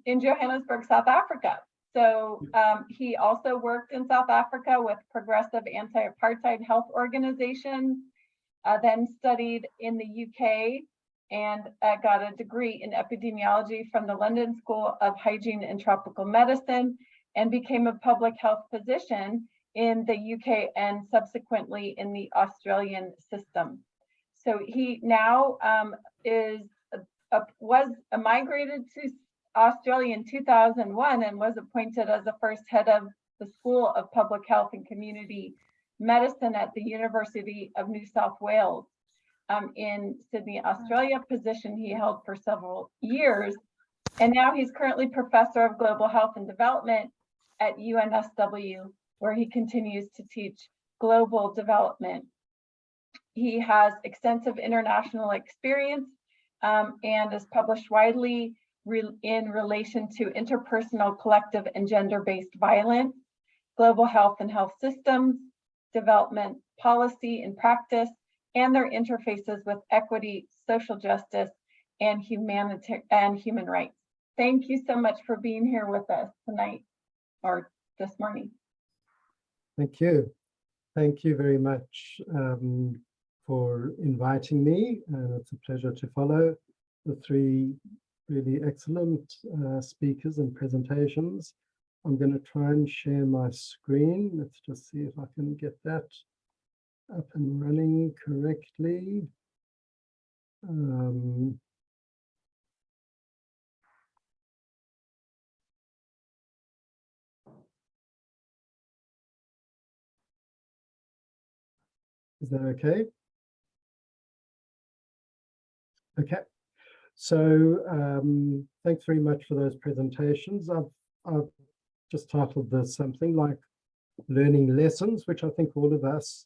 In Johannesburg, South Africa. So he also worked in South Africa with progressive anti-apartheid health organizations, then studied in the UK and got a degree in epidemiology from the London School of Hygiene and Tropical Medicine, and became a public health physician in the UK and subsequently in the Australian system. So he now was migrated to Australia in 2001 and was appointed as the first head of the School of Public Health and Community Medicine at the University of New South Wales in Sydney, Australia, a position he held for several years. And now he's currently Professor of Global Health and Development at UNSW, where he continues to teach global development. He has extensive international experience and is published widely in relation to interpersonal, collective, and gender-based violence, global health and health systems, development policy and practice, and their interfaces with equity, social justice, and human rights. Thank you so much for being here with us tonight or this morning. Thank you. Thank you very much for inviting me. And it's a pleasure to follow the three really excellent speakers and presentations. I'm going to try and share my screen. Let's just see if I can get that up and running correctly. Is that okay? Okay. So thanks very much for those presentations. I've just titled this something like Learning Lessons, which I think all of us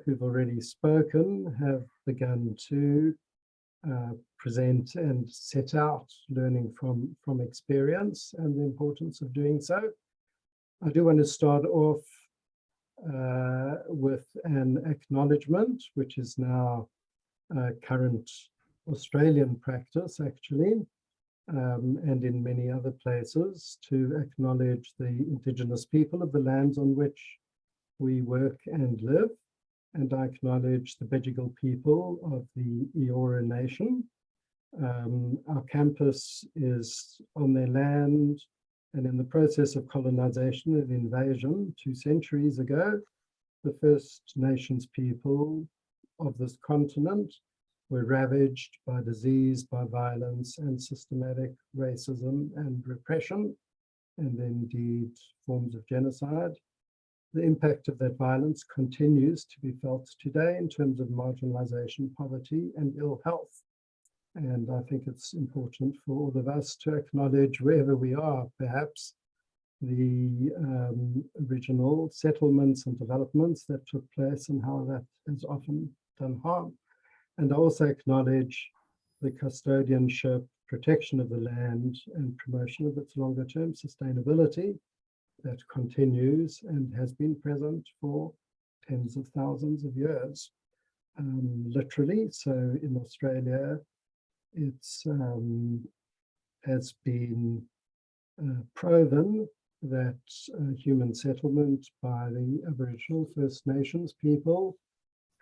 who've already spoken have begun to present and set out, learning from experience and the importance of doing so. I do want to start off with an acknowledgement, which is now current Australian practice, actually, and in many other places, to acknowledge the Indigenous people of the lands on which we work and live. And I acknowledge the Bejigal people of the Eora Nation. Our campus is on their land, and in the process of colonization and invasion 2 centuries ago, the First Nations people of this continent were ravaged by disease, by violence, and systematic racism and repression, and indeed forms of genocide. The impact of that violence continues to be felt today in terms of marginalization, poverty, and ill health. And I think it's important for all of us to acknowledge, wherever we are, perhaps, the original settlements and developments that took place and how that has often done harm. And also acknowledge the custodianship, protection of the land, and promotion of its longer-term sustainability that continues and has been present for tens of thousands of years, literally. So in Australia, it's has been proven that human settlement by the Aboriginal First Nations people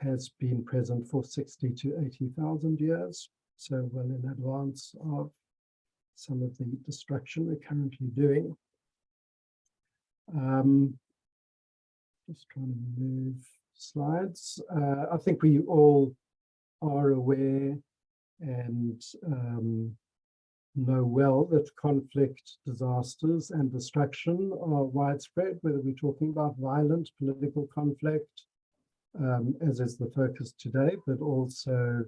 has been present for 60 to 80,000 years, so well in advance of some of the destruction we're currently doing. Just trying to move slides. I think we all are aware and know well that conflict, disasters, and destruction are widespread, whether we're talking about violent political conflict, as is the focus today, but also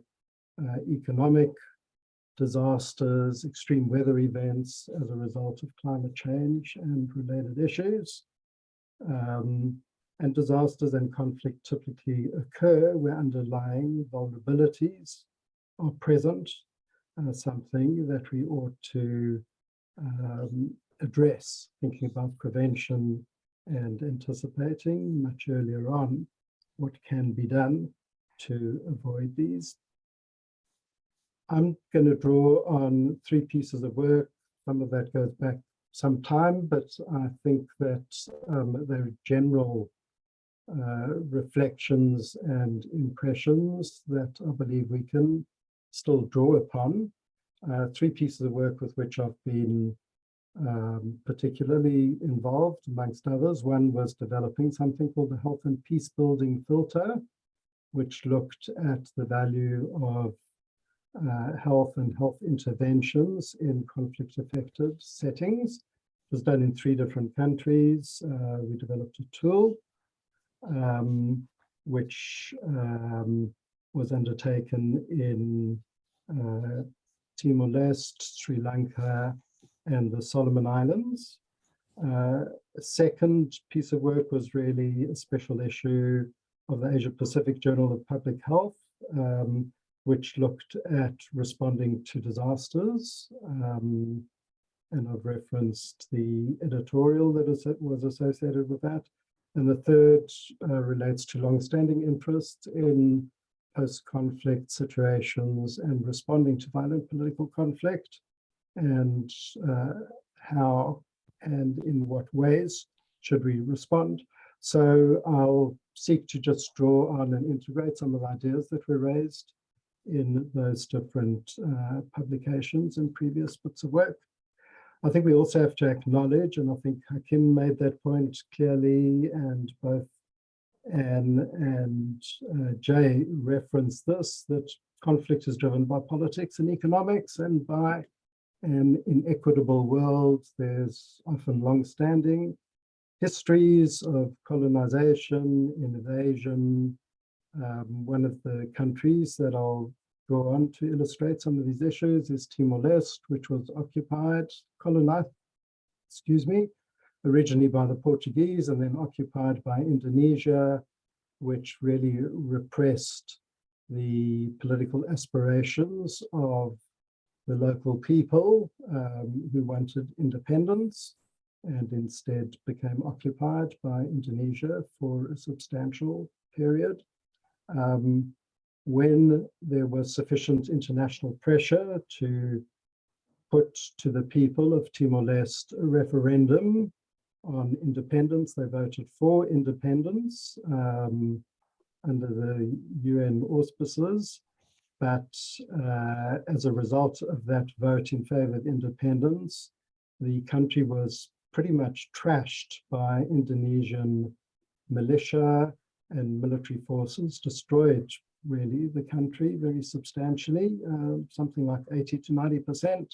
economic disasters, extreme weather events as a result of climate change and related issues. And disasters and conflict typically occur where underlying vulnerabilities are present, something that we ought to address, thinking about prevention and anticipating much earlier on what can be done to avoid these. I'm going to draw on 3 pieces of work. Some of that goes back some time, but I think that they're general reflections and impressions that I believe we can still draw upon. 3 pieces of work with which I've been particularly involved, amongst others. One was developing something called the Health and Peace Building Filter, which looked at the value of health and health interventions in conflict-affected settings, was done in 3 different countries. We developed a tool which was undertaken in Timor-Leste, Sri Lanka, and the Solomon Islands. A second piece of work was really a special issue of the Asia Pacific Journal of Public Health, which looked at responding to disasters. And I've referenced the editorial that was associated with that. And the third relates to long-standing interest in post-conflict situations and responding to violent political conflict, and how and in what ways should we respond. So I'll seek to just draw on and integrate some of the ideas that were raised in those different publications and previous bits of work. I think we also have to acknowledge, and I think Hakeem made that point clearly, and both Anne and Jay referenced this, that conflict is driven by politics and economics, and by an inequitable world, there's often long-standing histories of colonization, invasion. One of the countries that I'll draw on to illustrate some of these issues is Timor-Leste, which was occupied, colonized, originally by the Portuguese and then occupied by Indonesia, which really repressed the political aspirations of the local people who wanted independence, and instead became occupied by Indonesia for a substantial period. When there was sufficient international pressure to put to the people of Timor-Leste a referendum on independence, they voted for independence under the UN auspices. But as a result of that vote in favor of independence, the country was pretty much trashed by Indonesian militia and military forces, destroyed really the country very substantially. Something like 80 to 90%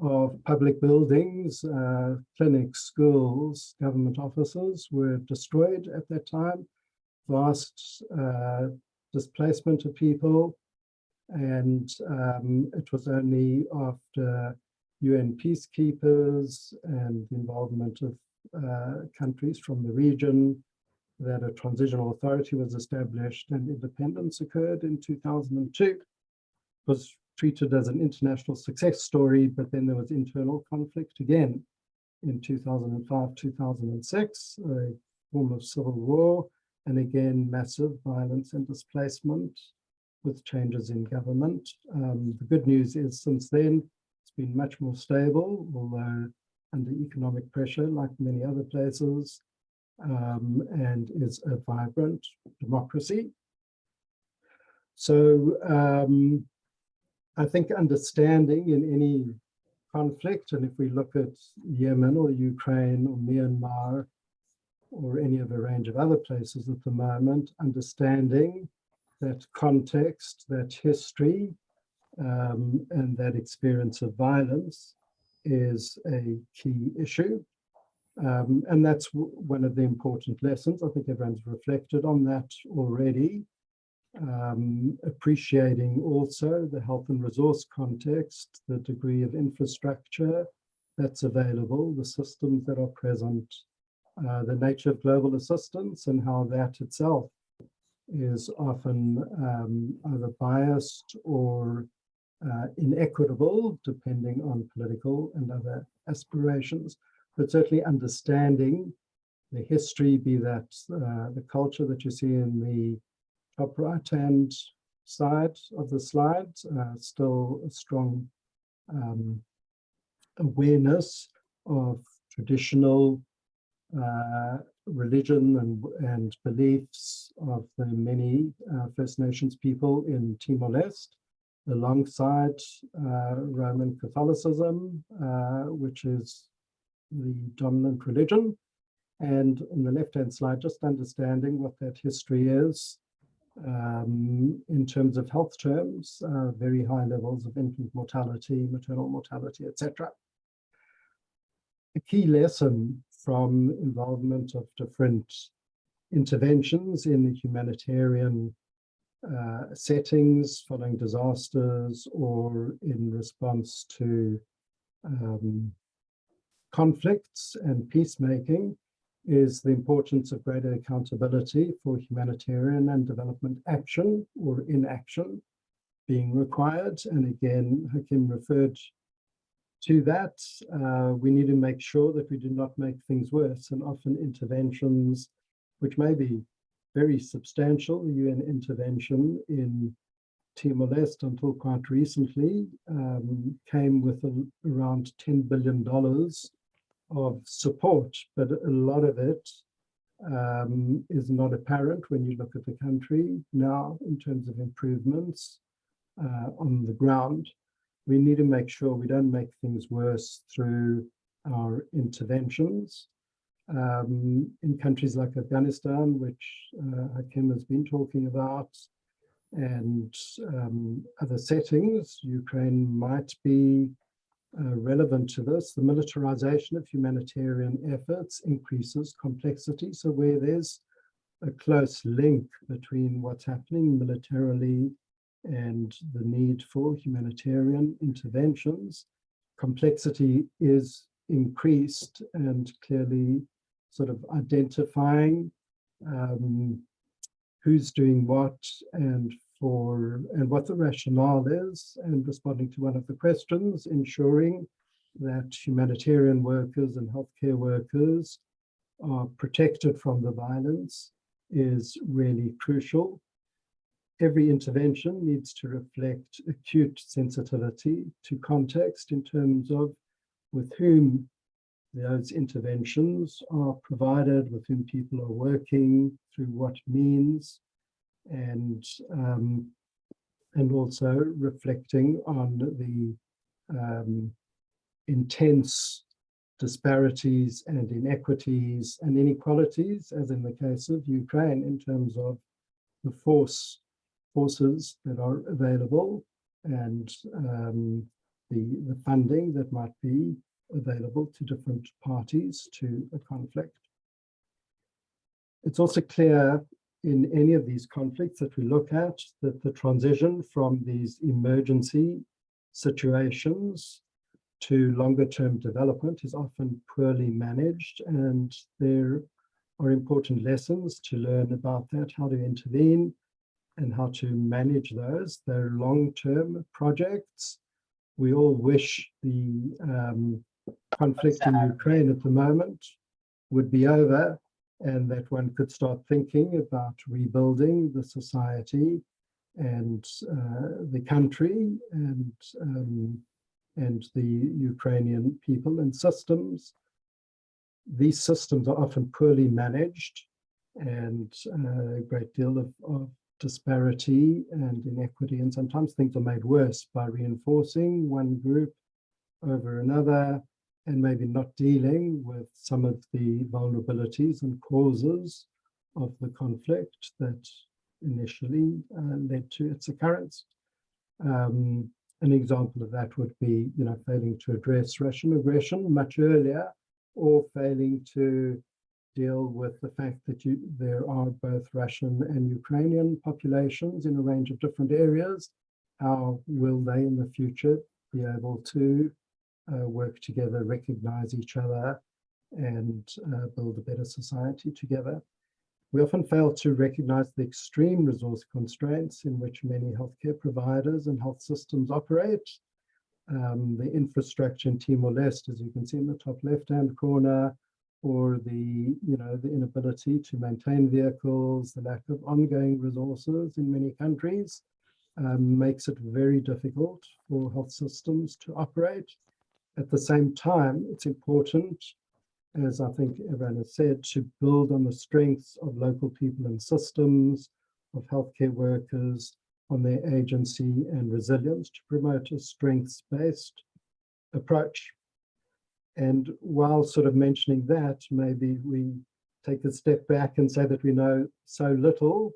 of public buildings, clinics, schools, government offices were destroyed at that time. Vast displacement of people. And it was only after UN peacekeepers and the involvement of countries from the region that a transitional authority was established and independence occurred in 2002. It was treated as an international success story, but then there was internal conflict again in 2005, 2006, a form of civil war, and again, massive violence and displacement with changes in government. The good news is since then, it's been much more stable, although under economic pressure like many other places, and is a vibrant democracy. So I think understanding in any conflict, and if we look at Yemen or Ukraine or Myanmar or any of a range of other places at the moment, understanding that context, that history, and that experience of violence is a key issue. And that's one of the important lessons. I think everyone's reflected on that already. Appreciating also the health and resource context, the degree of infrastructure that's available, the systems that are present, the nature of global assistance, and how that itself is often either biased or inequitable, depending on political and other aspirations. But certainly understanding the history, be that the culture that you see in the top right-hand side of the slide, still a strong awareness of traditional religion and beliefs of the many First Nations people in Timor-Leste, alongside Roman Catholicism, which is the dominant religion. And on the left-hand slide, just understanding what that history is in terms of health terms, very high levels of infant mortality, maternal mortality, etc. a key lesson from involvement of different interventions in the humanitarian settings following disasters or in response to conflicts and peacemaking is the importance of greater accountability for humanitarian and development action or inaction being required. And again, Hakeem referred to that. We need to make sure that we do not make things worse, and often interventions, which may be very substantial, the UN intervention in Timor-Leste until quite recently came with around $10 billion of support, but a lot of it is not apparent when you look at the country now in terms of improvements on the ground. We need to make sure we don't make things worse through our interventions. In countries like Afghanistan, which Hakeem has been talking about, and other settings, Ukraine might be relevant to this. The militarization of humanitarian efforts increases complexity. So where there's a close link between what's happening militarily and the need for humanitarian interventions, complexity is increased, and clearly sort of identifying who's doing what and what the rationale is, and responding to one of the questions, ensuring that humanitarian workers and healthcare workers are protected from the violence is really crucial. Every intervention needs to reflect acute sensitivity to context in terms of with whom those interventions are provided, with whom people are working, through what means, and also reflecting on the intense disparities and inequities and inequalities, as in the case of Ukraine, in terms of the forces that are available and the funding that might be available to different parties to a conflict. It's also clear in any of these conflicts that we look at that the transition from these emergency situations to longer term development is often poorly managed, and there are important lessons to learn about that, how to intervene and how to manage those. They're long-term projects. We all wish the conflict in Ukraine at the moment would be over, and that one could start thinking about rebuilding the society and the country and the Ukrainian people and systems. These systems are often poorly managed, and a great deal of disparity and inequity, and sometimes things are made worse by reinforcing one group over another, and maybe not dealing with some of the vulnerabilities and causes of the conflict that initially led to its occurrence. An example of that would be, failing to address Russian aggression much earlier, or failing to deal with the fact that there are both Russian and Ukrainian populations in a range of different areas. How will they in the future be able to work together, recognize each other, and build a better society together? We often fail to recognize the extreme resource constraints in which many healthcare providers and health systems operate. The infrastructure in Timor-Leste, as you can see in the top left-hand corner, or the inability to maintain vehicles, the lack of ongoing resources in many countries makes it very difficult for health systems to operate. At the same time, it's important, as I think everyone has said, to build on the strengths of local people and systems, of healthcare workers, on their agency and resilience, to promote a strengths-based approach. And while sort of mentioning that, maybe we take a step back and say that we know so little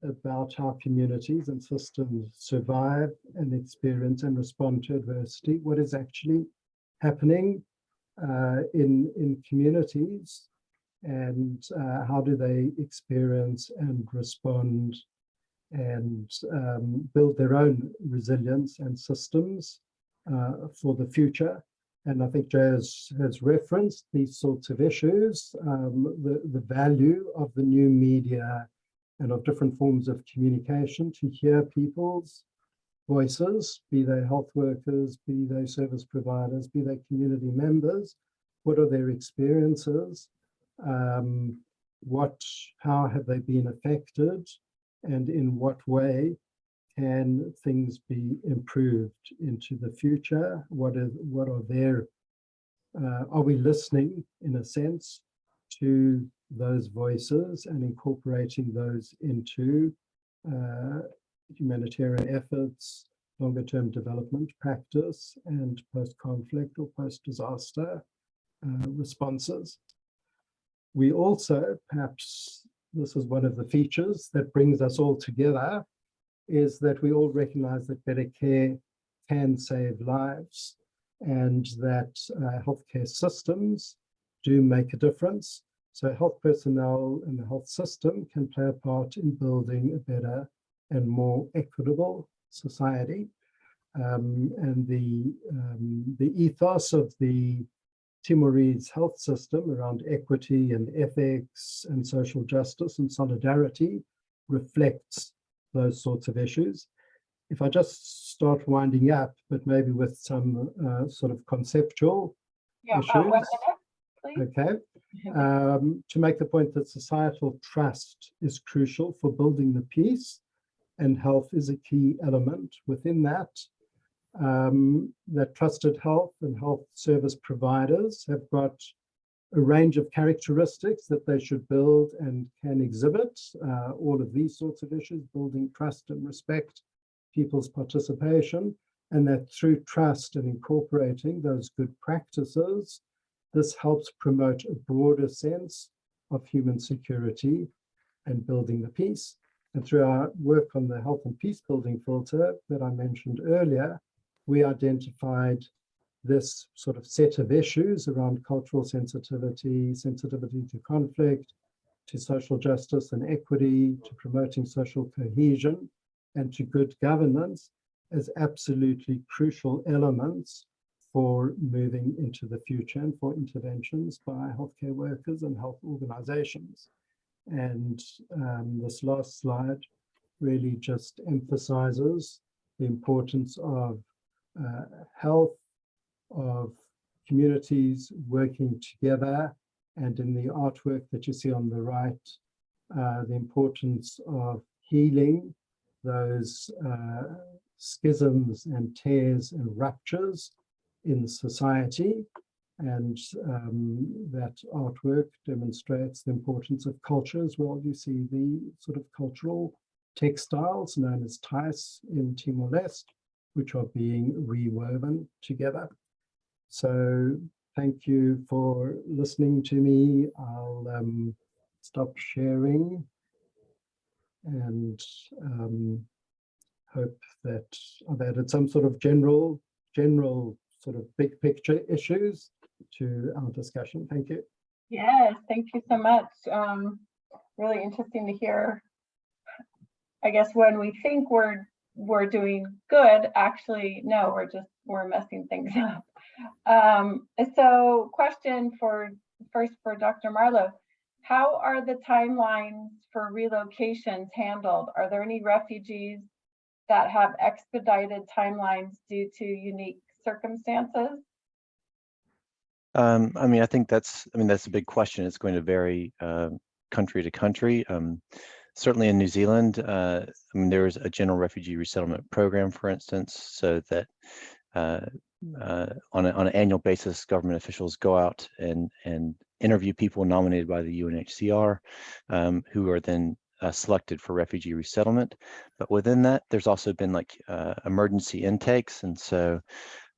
about how communities and systems survive and experience and respond to adversity. What is actually happening in communities, and how do they experience and respond and build their own resilience and systems for the future. And I think Jay has referenced these sorts of issues, the value of the new media and of different forms of communication to hear people's voices, be they health workers, be they service providers, be they community members. What are their experiences? How have they been affected? And in what way can things be improved into the future? What are their, are we listening in a sense to those voices and incorporating those into humanitarian efforts, longer term development practice, and post-conflict or post-disaster responses? We also, perhaps this is one of the features that brings us all together, is that we all recognize that better care can save lives, and that healthcare systems do make a difference. So health personnel and the health system can play a part in building a better and more equitable society. And the ethos of the Timorese health system around equity and ethics and social justice and solidarity reflects those sorts of issues. If I just start winding up, but maybe with some sort of conceptual issues. 1 minute, please. Okay. To make the point that societal trust is crucial for building the peace, and health is a key element within that. That trusted health and health service providers have got a range of characteristics that they should build and can exhibit. All of these sorts of issues, building trust and respect, people's participation, and that through trust and incorporating those good practices, this helps promote a broader sense of human security and building the peace. And through our work on the health and peace building filter that I mentioned earlier, we identified this sort of set of issues around cultural sensitivity, sensitivity to conflict, to social justice and equity, to promoting social cohesion, and to good governance as absolutely crucial elements for moving into the future and for interventions by healthcare workers and health organizations. And this last slide really just emphasizes the importance of health, of communities working together, and in the artwork that you see on the right, the importance of healing those schisms and tears and ruptures in society. And that artwork demonstrates the importance of culture as well. You see the sort of cultural textiles known as tais in Timor-Leste, which are being rewoven together. So thank you for listening to me. I'll stop sharing and hope that I've added some sort of general sort of big picture issues to our discussion. Thank you. Yes, thank you so much. Really interesting to hear. I guess when we think we're doing good, actually, no, we're messing things up. So question first for Dr. Marlow. How are the timelines for relocations handled? Are there any refugees that have expedited timelines due to unique circumstances? I mean, I think that's a big question. It's going to vary country to country. Certainly in New Zealand, I mean, there is a general refugee resettlement program, for instance, so that on an annual basis, government officials go out and interview people nominated by the UNHCR, who are then selected for refugee resettlement. But within that, there's also been like emergency intakes. And so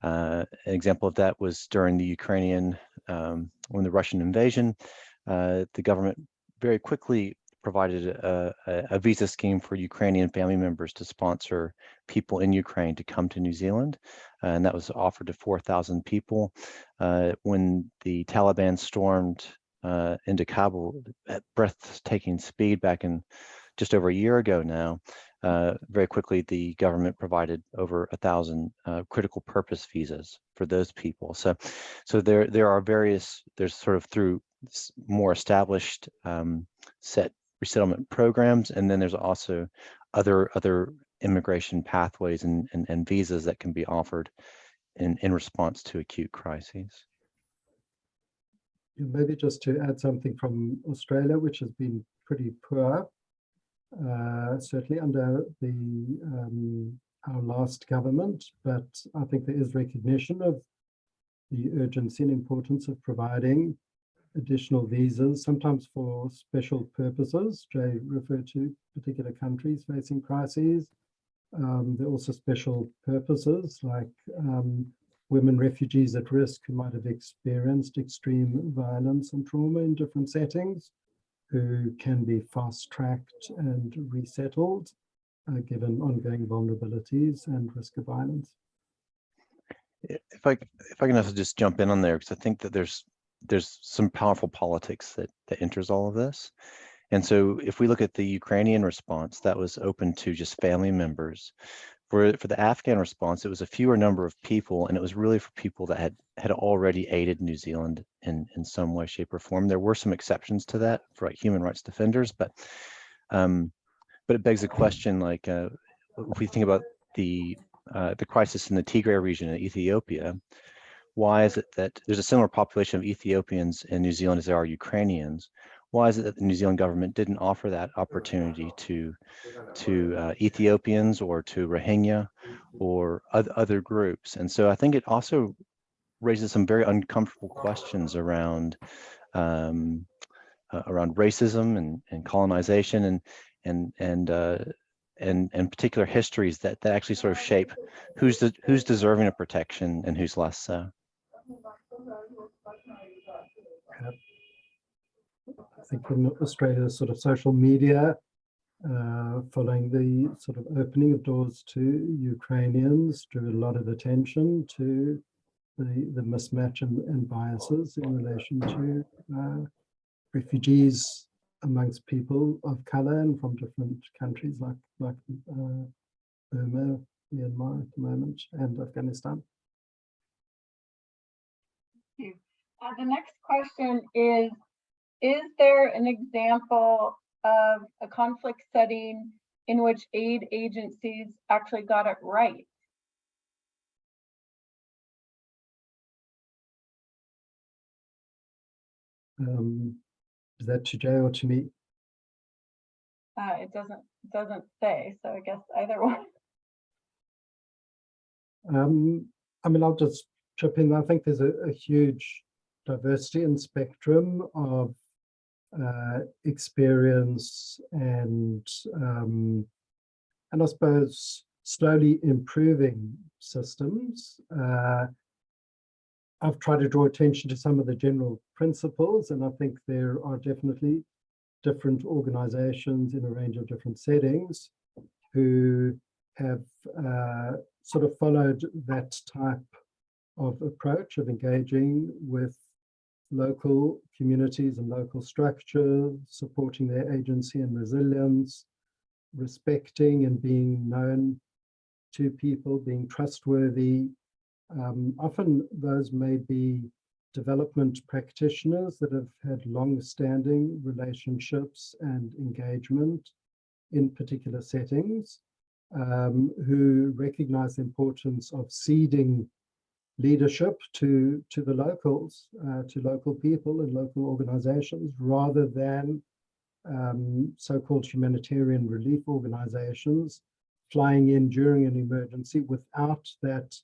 an example of that was during the Ukrainian, when the Russian invasion, the government very quickly provided a visa scheme for Ukrainian family members to sponsor people in Ukraine to come to New Zealand. And that was offered to 4,000 people. When the Taliban stormed into Kabul at breathtaking speed back in just over a year ago now, very quickly the government provided over 1,000 critical purpose visas for those people. So there are various, there's sort of through more established set resettlement programs, and then there's also other immigration pathways and visas that can be offered in response to acute crises. Maybe just to add something from Australia, which has been pretty poor, certainly under our last government, but I think there is recognition of the urgency and importance of providing additional visas, sometimes for special purposes. Jay referred to particular countries facing crises. There are also special purposes like women refugees at risk who might have experienced extreme violence and trauma in different settings, who can be fast-tracked and resettled given ongoing vulnerabilities and risk of violence. If I can also just jump in on there, because I think that there's some powerful politics that enters all of this. And so if we look at the Ukrainian response, that was open to just family members. For the Afghan response, it was a fewer number of people, and it was really for people that had already aided New Zealand in some way, shape, or form. There were some exceptions to that for like human rights defenders, but it begs the question, like if we think about the crisis in the Tigray region in Ethiopia, why is it that there's a similar population of Ethiopians in New Zealand as there are Ukrainians? Why is it that the New Zealand government didn't offer that opportunity to Ethiopians or to Rohingya or other groups? And so I think it also raises some very uncomfortable questions around racism and colonization and particular histories that actually sort of shape who's deserving of protection and who's less so. I think in Australia, sort of social media, following the sort of opening of doors to Ukrainians, drew a lot of attention to the mismatch and biases in relation to refugees amongst people of color and from different countries like Burma, Myanmar at the moment, and Afghanistan. Thank you. The next question is there an example of a conflict setting in which aid agencies actually got it right? Is that to Jay or to me? It doesn't say, so I guess either one. I mean, I'll just chip in. I think there's a huge diversity and spectrum of experience and I suppose slowly improving systems. I've tried to draw attention to some of the general principles, and I think there are definitely different organizations in a range of different settings who have sort of followed that type of approach of engaging with local communities and local structure, supporting their agency and resilience, respecting and being known to people, being trustworthy. Often those may be development practitioners that have had long-standing relationships and engagement in particular settings, who recognize the importance of seeding leadership to the locals, to local people and local organizations, rather than so-called humanitarian relief organizations flying in during an emergency without that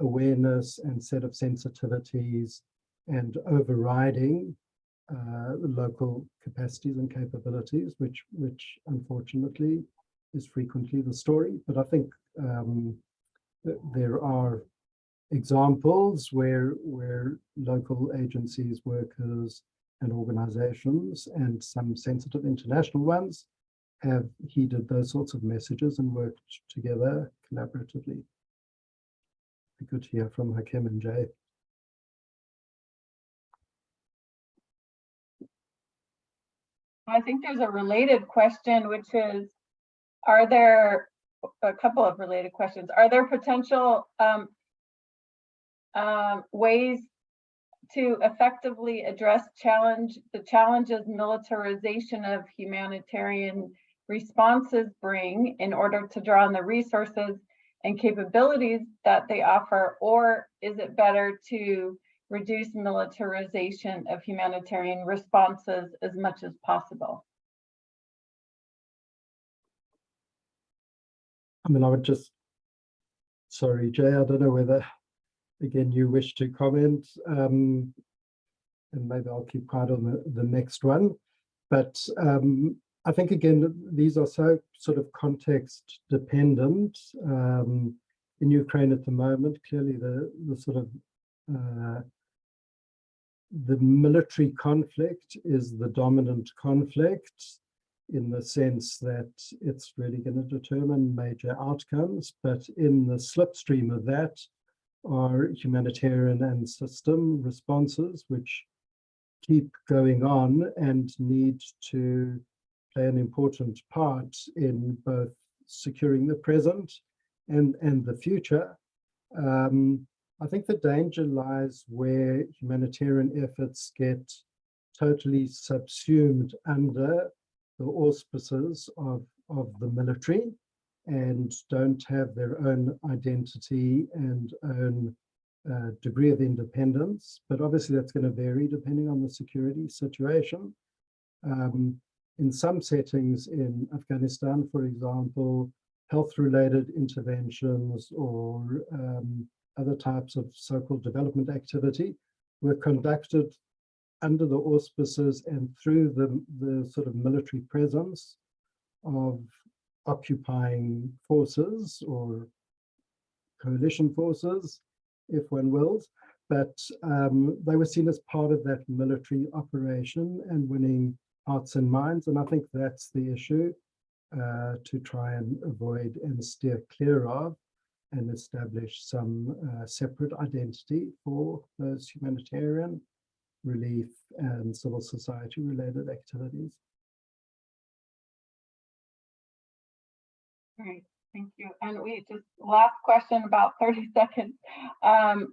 awareness and set of sensitivities and overriding the local capacities and capabilities, which unfortunately is frequently the story. But I think there are examples where local agencies, workers and organizations, and some sensitive international ones have heeded those sorts of messages and worked together collaboratively. Be good to hear from Hakeem and Jay. I think there's a related question, which is, are there a couple of related questions? Are there potential ways to effectively address the challenges militarization of humanitarian responses bring in order to draw on the resources and capabilities that they offer, or is it better to reduce militarization of humanitarian responses as much as possible? I mean, I would just, sorry, Jay, I don't know whether, again, you wish to comment, and maybe I'll keep quiet on the next one. But I think, again, these are so sort of context dependent. In Ukraine at the moment, clearly the sort of the military conflict is the dominant conflict, in the sense that it's really going to determine major outcomes. But in the slipstream of that are humanitarian and system responses, which keep going on and need to play an important part in both securing the present and the future. I think the danger lies where humanitarian efforts get totally subsumed under the auspices of the military and don't have their own identity and own degree of independence. But obviously that's going to vary depending on the security situation. In some settings in Afghanistan, for example, health-related interventions or other types of so-called development activity were conducted under the auspices and through the sort of military presence of occupying forces or coalition forces, if one wills, but they were seen as part of that military operation and winning hearts and minds. And I think that's the issue to try and avoid and steer clear of, and establish some separate identity for those humanitarian, relief, and civil society related activities. Great, thank you. And we just, last question, about 30 seconds.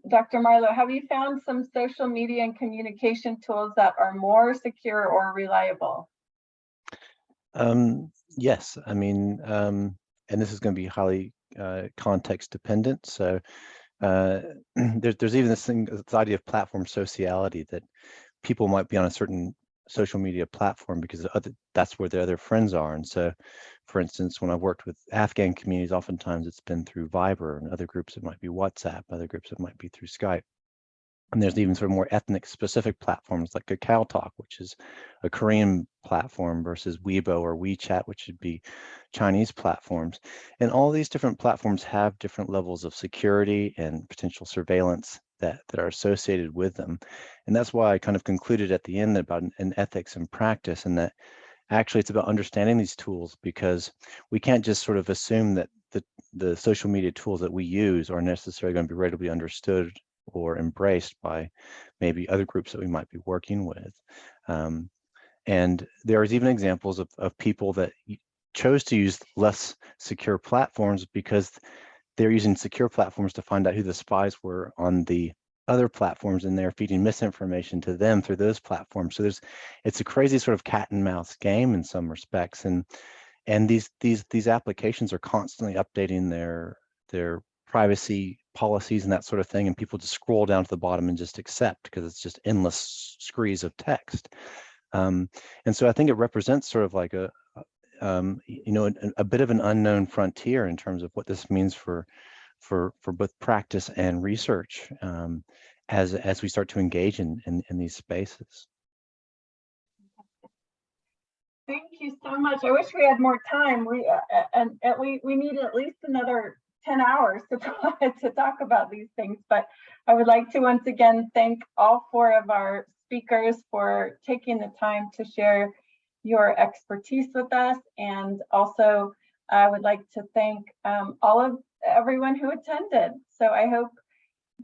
Dr. Marlow, have you found some social media and communication tools that are more secure or reliable? Yes, I mean, and this is going to be highly context dependent. So there's even this idea of platform sociality, that people might be on a certain social media platform because that's where their other friends are. And so, for instance, when I've worked with Afghan communities, oftentimes it's been through Viber, and other groups it might be WhatsApp, other groups it might be through Skype. And there's even sort of more ethnic specific platforms like Kakao Talk, which is a Korean platform, versus Weibo or WeChat, which would be Chinese platforms. And all these different platforms have different levels of security and potential surveillance that are associated with them. And that's why I kind of concluded at the end about an ethics and practice, and that actually it's about understanding these tools, because we can't just sort of assume that the social media tools that we use are necessarily going to be readily understood or embraced by maybe other groups that we might be working with. And there's even examples of people that chose to use less secure platforms because they're using secure platforms to find out who the spies were on the other platforms, and they're feeding misinformation to them through those platforms. So it's a crazy sort of cat and mouse game in some respects, and these applications are constantly updating their privacy policies and that sort of thing, and people just scroll down to the bottom and just accept because it's just endless screes of text. And so I think it represents sort of like a bit of an unknown frontier in terms of what this means for both practice and research as we start to engage in these spaces. Thank you so much. I wish we had more time. We need at least another 10 hours to talk about these things, but I would like to once again thank all four of our speakers for taking the time to share your expertise with us. And also, I would like to thank everyone who attended. So I hope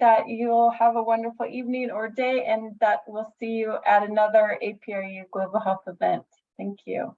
that you'll have a wonderful evening or day, and that we'll see you at another APRU Global Health event. Thank you.